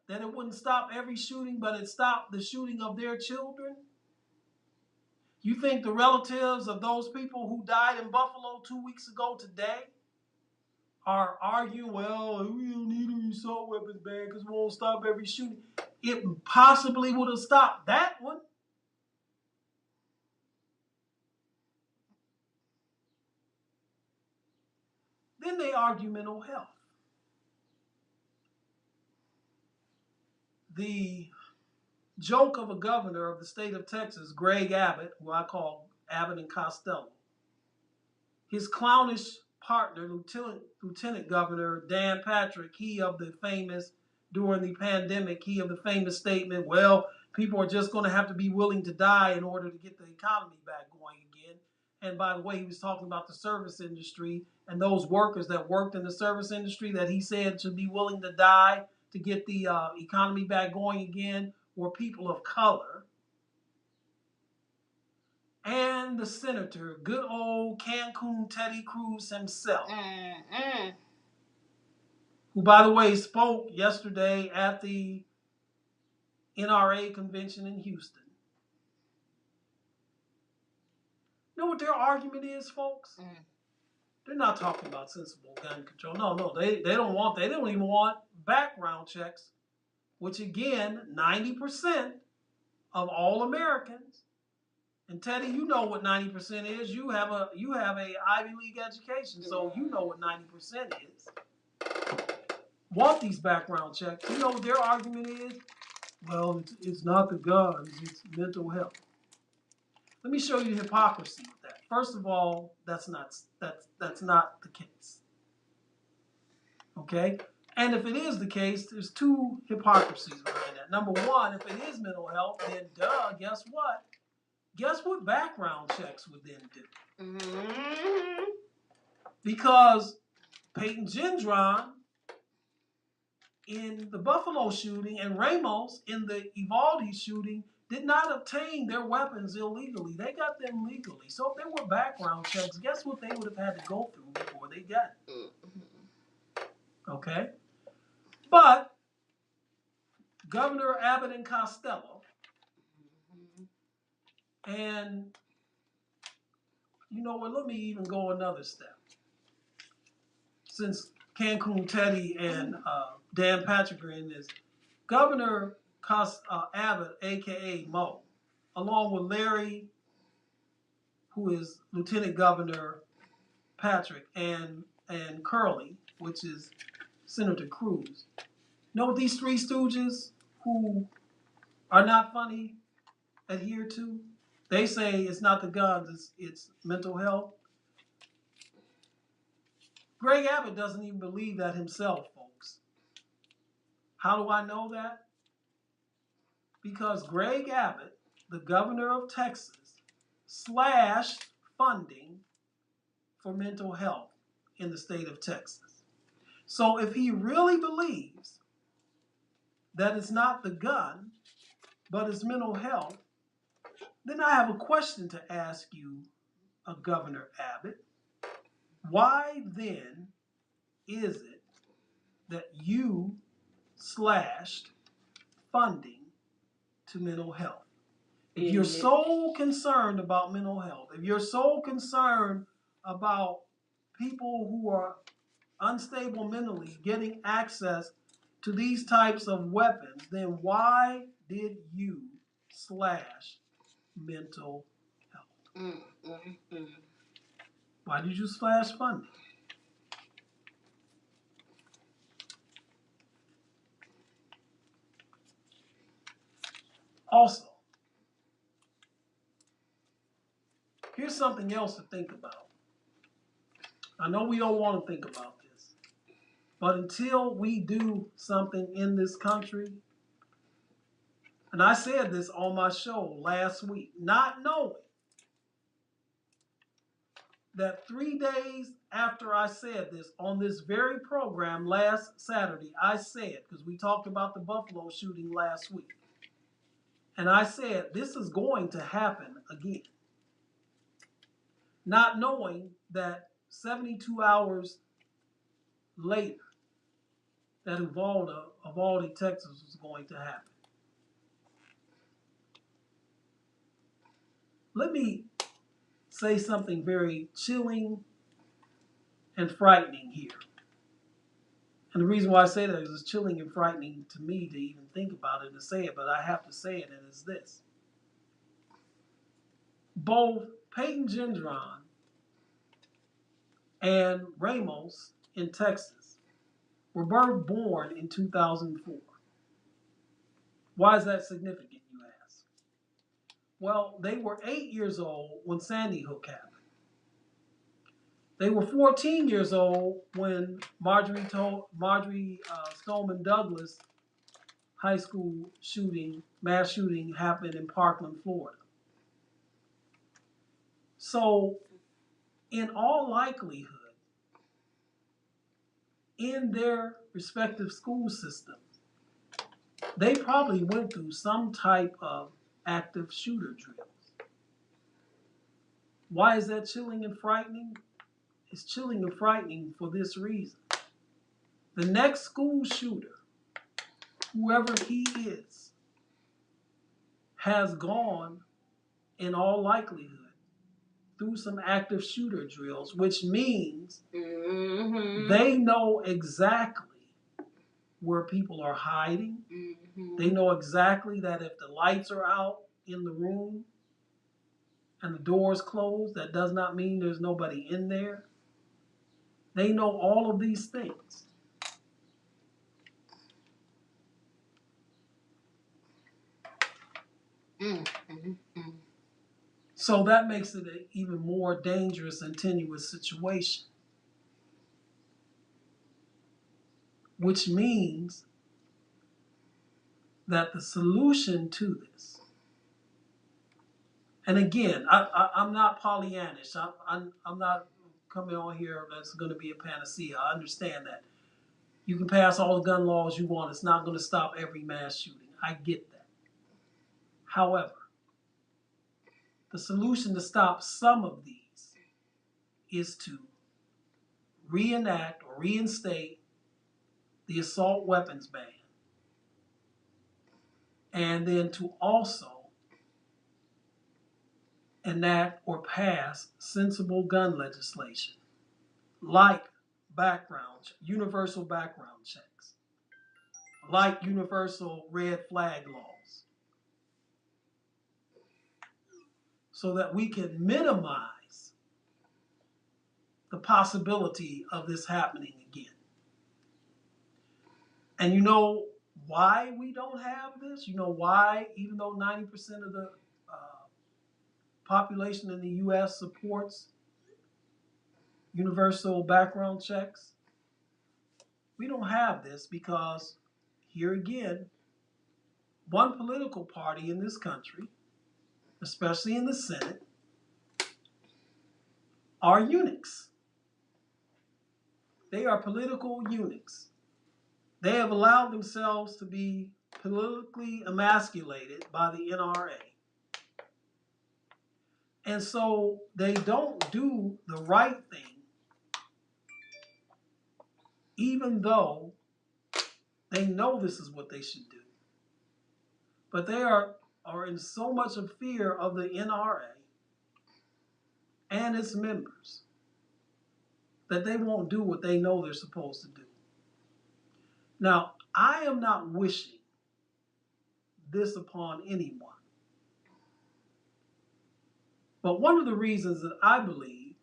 that it wouldn't stop every shooting, but it stopped the shooting of their children? You think the relatives of those people who died in Buffalo 2 weeks ago today are arguing, well, we don't need an assault weapons ban because we won't stop every shooting? It possibly would have stopped that one. Then they argue mental health. The joke of a governor of the state of Texas, Greg Abbott, who I call Abbott and Costello, his clownish partner, Lieutenant Governor Dan Patrick, during the pandemic, he of the famous statement, well, people are just going to have to be willing to die in order to get the economy back going again. And by the way, he was talking about the service industry and those workers that worked in the service industry that he said should be willing to die to get the economy back going again were people of color. And the senator, good old Cancun Teddy Cruz himself, who, by the way, spoke yesterday at the NRA convention in Houston. You know what their argument is, folks? They're not talking about sensible gun control. No, they don't even want background checks, which again, 90% of all Americans. And Teddy, you know what 90% is. You have a Ivy League education, so you know what 90% is. Want these background checks. You know what their argument is? well, it's not the guns, it's mental health. Let me show you hypocrisy with that. First of all, that's not the case. Okay? And if it is the case, there's two hypocrisies behind that. Number one, if it is mental health, then guess what? Guess what background checks would then do? Mm-hmm. Because Peyton Gendron in the Buffalo shooting and Ramos in the Uvalde shooting did not obtain their weapons illegally. They got them legally. So if there were background checks, guess what they would have had to go through before they got it? Okay? But Governor Abbott and Costello, and you know what, let me even go another step. Since Cancun Teddy and Dan Patrick are in this, Governor Abbott, a.k.a. Mo, along with Larry, who is Lieutenant Governor Patrick, and Curley, which is Senator Cruz. You know what these three stooges who are not funny adhere to? They say it's not the guns, it's mental health. Greg Abbott doesn't even believe that himself, folks. How do I know that? Because Greg Abbott, the governor of Texas, slashed funding for mental health in the state of Texas. So if he really believes that it's not the gun, but it's mental health, then I have a question to ask you, Governor Abbott. Why then is it that you slashed funding to mental health? If you're so concerned about mental health, if you're so concerned about people who are unstable mentally getting access to these types of weapons, then why did you slash mental health? Why did you slash funding? Also, here's something else to think about. I know we don't want to think about this, but until we do something in this country, and I said this on my show last week, not knowing that 3 days after I said this on this very program last Saturday, I said, because we talked about the Buffalo shooting last week, and I said, this is going to happen again. Not knowing that 72 hours later, that Uvalde, Texas was going to happen. Let me say something very chilling and frightening here. And the reason why I say that is it's chilling and frightening to me to even think about it and say it, but I have to say it, and it's this. Both Peyton Gendron and Ramos in Texas were both born in 2004. Why is that significant, you ask? Well, they were 8 years old when Sandy Hook happened. They were 14 years old when Marjorie Stoneman Douglas high school shooting, mass shooting happened in Parkland, Florida. So, in all likelihood, in their respective school systems, they probably went through some type of active shooter drills. Why is that chilling and frightening? It's chilling and frightening for this reason. The next school shooter, whoever he is, has gone, in all likelihood, through some active shooter drills, which means they know exactly where people are hiding. They know exactly that if the lights are out in the room and the doors closed, that does not mean there's nobody in there. They know all of these things. So that makes it an even more dangerous and tenuous situation, which means that the solution to this, and again, I'm not Pollyannish. I'm not coming on here that's going to be a panacea. I understand that. You can pass all the gun laws you want. It's not going to stop every mass shooting. I get that. However, the solution to stop some of these is to reenact or reinstate the assault weapons ban, and then to also enact or pass sensible gun legislation like universal background checks, like universal red flag laws, so that we can minimize the possibility of this happening again. And you know why we don't have this? You know why, even though 90% of the population in the US supports universal background checks, we don't have this because, here again, one political party in this country, especially in the Senate, are eunuchs. They are political eunuchs. They have allowed themselves to be politically emasculated by the NRA. And so they don't do the right thing, even though they know this is what they should do. But they are in so much of fear of the NRA and its members that they won't do what they know they're supposed to do. Now, I am not wishing this upon anyone. But one of the reasons that I believe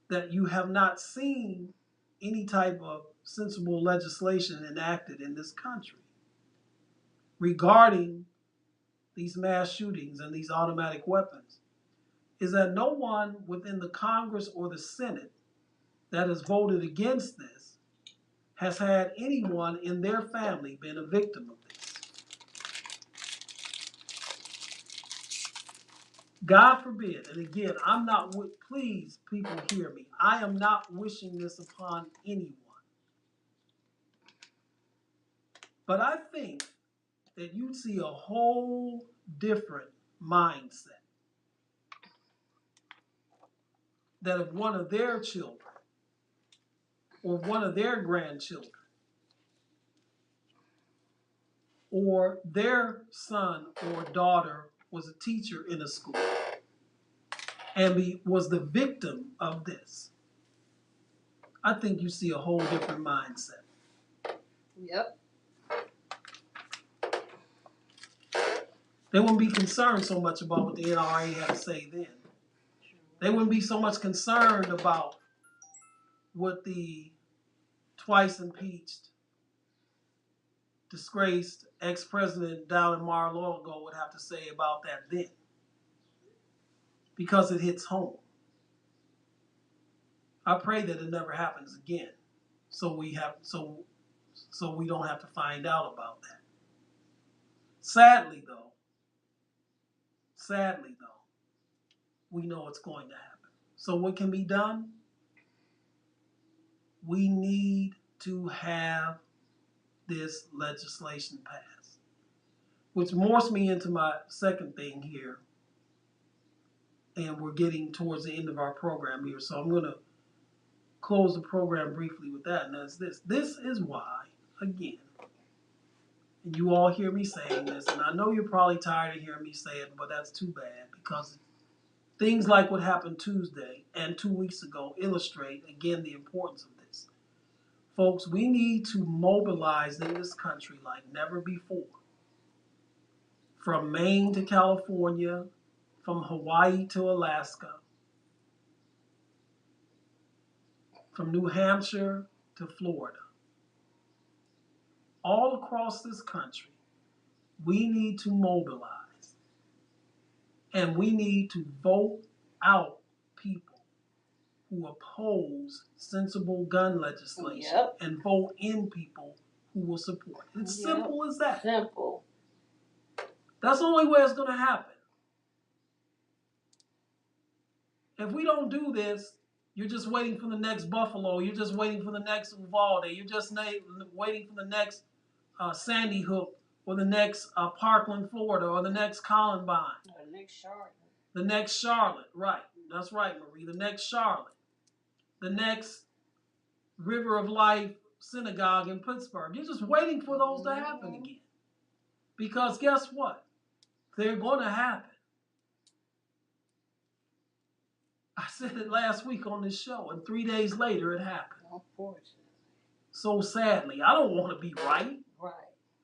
that you have not seen any type of sensible legislation enacted in this country regarding these mass shootings and these automatic weapons is that no one within the Congress or the Senate that has voted against this has had anyone in their family been a victim of this. God forbid, and again, please, people hear me, I am not wishing this upon anyone. But I think that you'd see a whole different mindset that if one of their children or one of their grandchildren or their son or daughter was a teacher in a school and was the victim of this, I think you see a whole different mindset. Yep. They wouldn't be concerned so much about what the NRA had to say then. They wouldn't be so much concerned about what the twice impeached, disgraced ex-president down in Mar-a-Lago would have to say about that then, because it hits home. I pray that it never happens again, so we don't have to find out about that. Sadly though, we know it's going to happen. So what can be done? We need to have this legislation passed, which morphs me into my second thing here. And we're getting towards the end of our program here, so I'm going to close the program briefly with that, and that's this. This is why, again, and you all hear me saying this, and I know you're probably tired of hearing me say it, but that's too bad, because things like what happened Tuesday and 2 weeks ago illustrate, again, the importance of this. Folks, we need to mobilize in this country like never before. From Maine to California, from Hawaii to Alaska, from New Hampshire to Florida. All across this country, we need to mobilize And we need to vote out people who oppose sensible gun legislation and vote in people who will support it. It's simple as that. Simple. That's the only way it's going to happen. If we don't do this, you're just waiting for the next Buffalo. You're just waiting for the next Uvalde. You're just waiting for the next Sandy Hook or the next Parkland, Florida, or the next Columbine. Or the next Charlotte. The next Charlotte, right. That's right, Marie. The next Charlotte. The next River of Life Synagogue in Pittsburgh. You're just waiting for those to happen again. Because guess what? They're going to happen. I said it last week on this show, and 3 days later it happened. Unfortunately. So sadly, I don't want to be right. Right.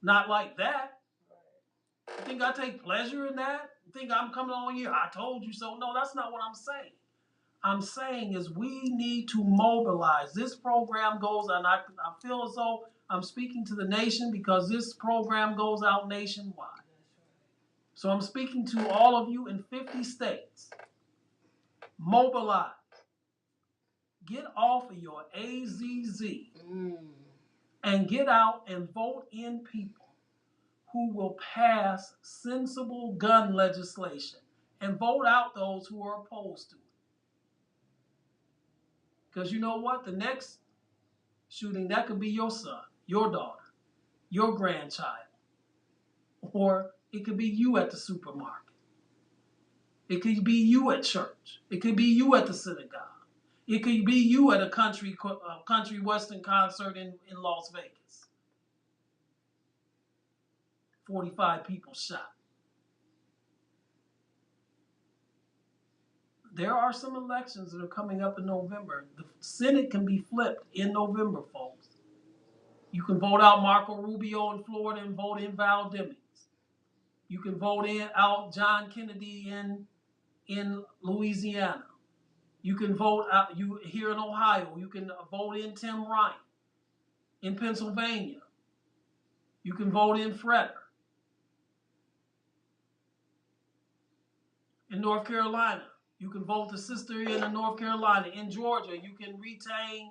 Not like that. Right. You think I take pleasure in that? You think I'm coming on here, I told you so? No, that's not what I'm saying. I'm saying is we need to mobilize. This program goes, and I feel as though I'm speaking to the nation because this program goes out nationwide. So I'm speaking to all of you in 50 states. Mobilize. Get off of your AZZ and get out and vote in people who will pass sensible gun legislation and vote out those who are opposed to it. Because you know what? The next shooting, that could be your son, your daughter, your grandchild, or it could be you at the supermarket. It could be you at church. It could be you at the synagogue. It could be you at a country western concert in Las Vegas. 45 people shot. There are some elections that are coming up in November. The Senate can be flipped in November, folks. You can vote out Marco Rubio in Florida and vote in Val Demings. You can vote out John Kennedy in Louisiana. You can vote out here in Ohio. You can vote in Tim Ryan. In Pennsylvania, you can vote in Frederick. In North Carolina, you can vote the sister in North Carolina. In Georgia, you can retain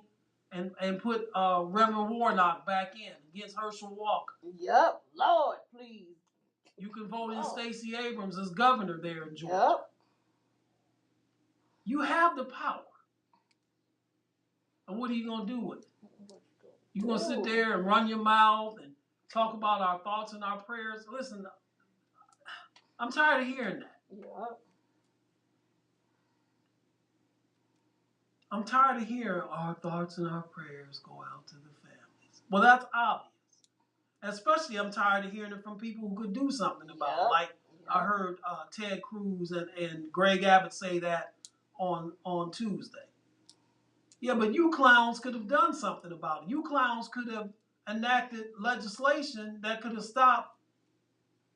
and put Reverend Warnock back in against Herschel Walker. Yep, Lord, please. You can vote in Stacey Abrams as governor there in Georgia. Yep. You have the power. And what are you going to do with it? You're going to sit there and run your mouth and talk about our thoughts and our prayers? Listen, I'm tired of hearing that. Yep. I'm tired of hearing our thoughts and our prayers go out to the families. Well, that's obvious. Especially I'm tired of hearing it from people who could do something about it. Like I heard Ted Cruz and Greg Abbott say that on Tuesday. Yeah, but you clowns could have done something about it. You clowns could have enacted legislation that could have stopped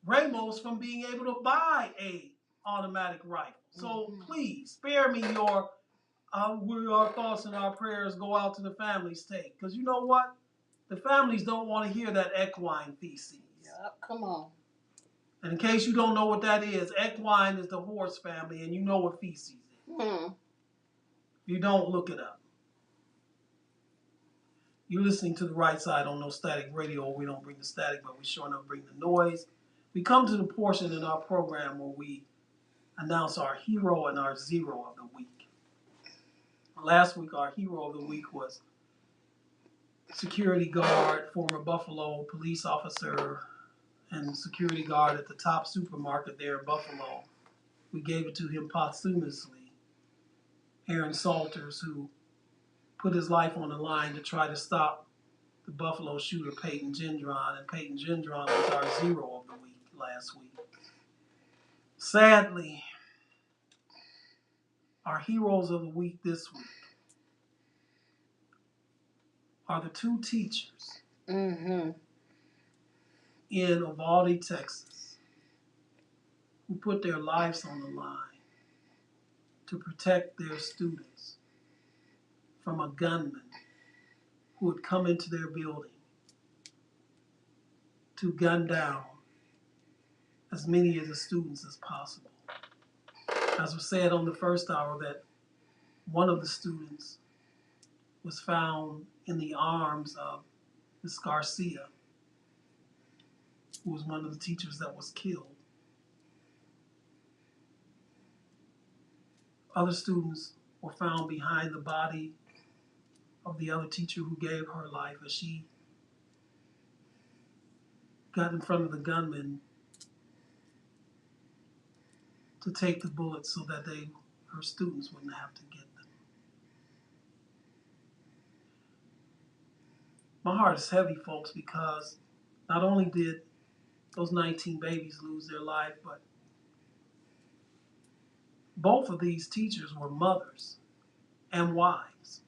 Ramos from being able to buy a automatic rifle. So please spare me your where our thoughts and our prayers go out to the families take. Because you know what? The families don't want to hear that equine feces. Yep, come on. And in case you don't know what that is, equine is the horse family, and you know what feces is. If you don't, look it up. You're listening to The Right Side on No Static Radio. We don't bring the static, but we sure enough bring the noise. We come to the portion in our program where we announce our hero and our zero of the week. Last week, our hero of the week was security guard, former Buffalo police officer, and security guard at the top supermarket there in Buffalo. We gave it to him posthumously. Aaron Salters, who put his life on the line to try to stop the Buffalo shooter Peyton Gendron, and Peyton Gendron was our zero of the week last week. Sadly, our heroes of the week this week are the two teachers in Uvalde, Texas, who put their lives on the line to protect their students from a gunman who would come into their building to gun down as many of the students as possible. as was said on the first hour, that one of the students was found in the arms of Ms. Garcia, who was one of the teachers that was killed. Other students were found behind the body of the other teacher who gave her life as she got in front of the gunman to take the bullets so that her students wouldn't have to get them. My heart is heavy, folks, because not only did those 19 babies lose their life, but both of these teachers were mothers and wives.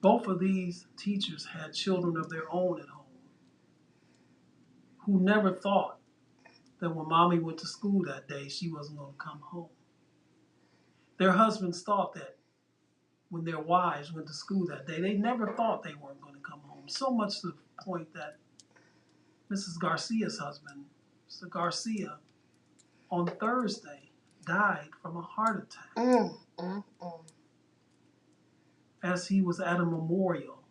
Both of these teachers had children of their own at home who never thought that when mommy went to school that day, she wasn't going to come home. Their husbands thought that when their wives went to school that day, they never thought they weren't going to come home. So much to the point that Mrs. Garcia's husband, Mr. Garcia, on Thursday died from a heart attack as he was at a memorial,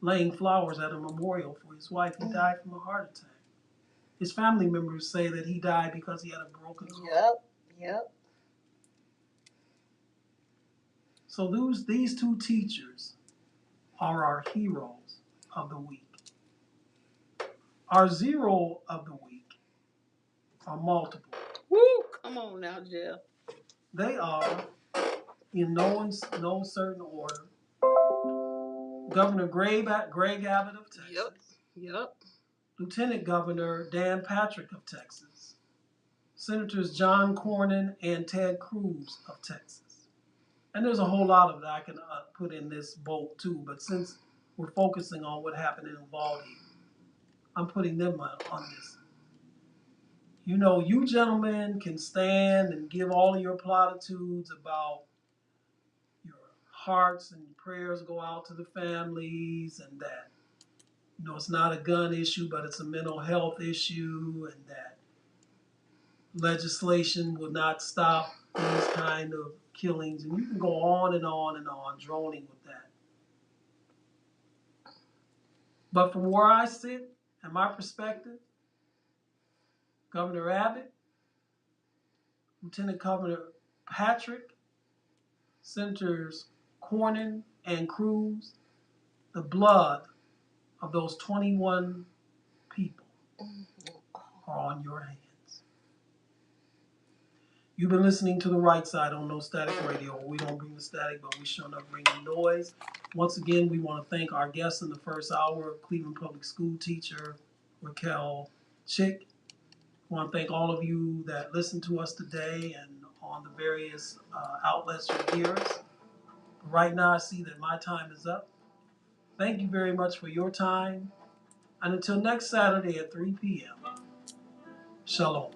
laying flowers at a memorial for his wife. He died from a heart attack. His family members say that he died because he had a broken heart. Yep. So these two teachers are our heroes of the week. Our zero of the week are multiple. Woo! Come on now, Jeff. They are, in no certain order, Governor Greg Abbott of Texas. Yep. Lieutenant Governor Dan Patrick of Texas. Senators John Cornyn and Ted Cruz of Texas. And there's a whole lot of that I can put in this boat too, but since we're focusing on what happened in Uvalde, I'm putting them on this. You know, you gentlemen can stand and give all of your platitudes about your hearts and prayers go out to the families, and that, you know, it's not a gun issue, but it's a mental health issue, and that legislation will not stop these kind of killings. And you can go on and on and on, droning with that. But from where I sit and my perspective, Governor Abbott, Lieutenant Governor Patrick, Senators Cornyn and Cruz, the blood of those 21 people are on your hands. You've been listening to The Right Side on No Static Radio. We don't bring the static, but we sure enough bring the noise. Once again, we want to thank our guests in the first hour, Cleveland Public School teacher Raquel Chick. I want to thank all of you that listened to us today and on the various outlets you hear us. Right now, I see that my time is up. Thank you very much for your time. And until next Saturday at 3 p.m., shalom.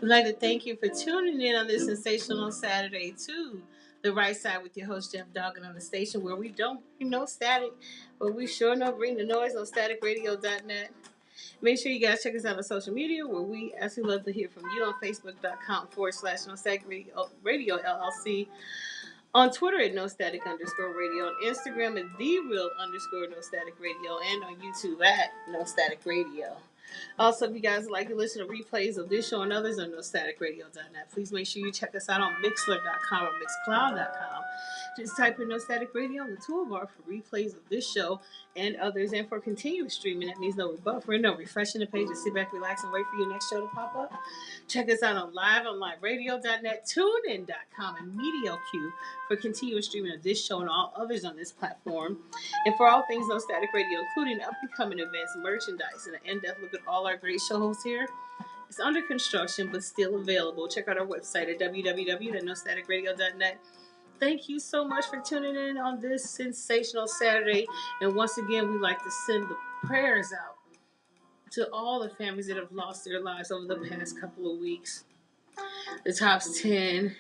We'd like to thank you for tuning in on this sensational Saturday, too. The Right Side with your host, Jeff Doggett, on the station where we don't bring no static, but we sure enough bring the noise on staticradio.net. Make sure you guys check us out on social media where we absolutely love to hear from you on Facebook.com/No Static Radio LLC. On Twitter at No Static _radio. On Instagram at The Real _No Static Radio. And on YouTube at No Static Radio. Also, if you guys like to listen to replays of this show and others on NoStaticRadio.net, please make sure you check us out on Mixler.com or Mixcloud.com. Just type in No Static Radio on the toolbar for replays of this show and others. And for continuous streaming, that means no buffering, no refreshing the page. Just sit back, relax, and wait for your next show to pop up. Check us out on LiveOnLiveRadio.net, TuneIn.com, and MediaQ for continuous streaming of this show and all others on this platform. And for all things No Static Radio, including up-and-coming events, merchandise, and an in-depth look at all our great show hosts here, it's under construction but still available. Check out our website at www.nostaticradio.net. Thank you so much for tuning in on this sensational Saturday. And once again, we'd like to send the prayers out to all the families that have lost their lives over the past couple of weeks. The Tops 10,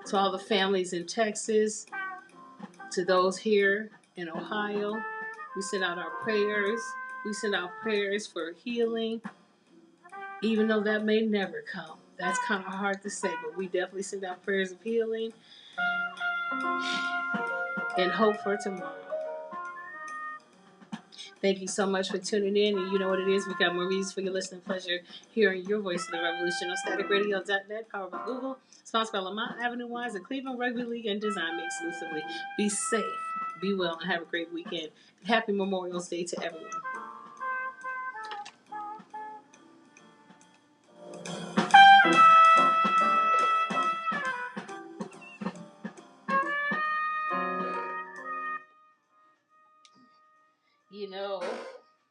to all the families in Texas, to those here in Ohio. We send out our prayers. We send out prayers for healing, even though that may never come. That's kind of hard to say, but we definitely send out prayers of healing and hope for tomorrow. Thank you so much for tuning in, and you know what it is. We got more reasons for your listening pleasure hearing your voice of the revolution on staticradio.net, powered by Google, sponsored by Lamont Avenue Wines, the Cleveland Rugby League, and designed exclusively. Be safe, be well, and have a great weekend. Happy Memorial Day to everyone.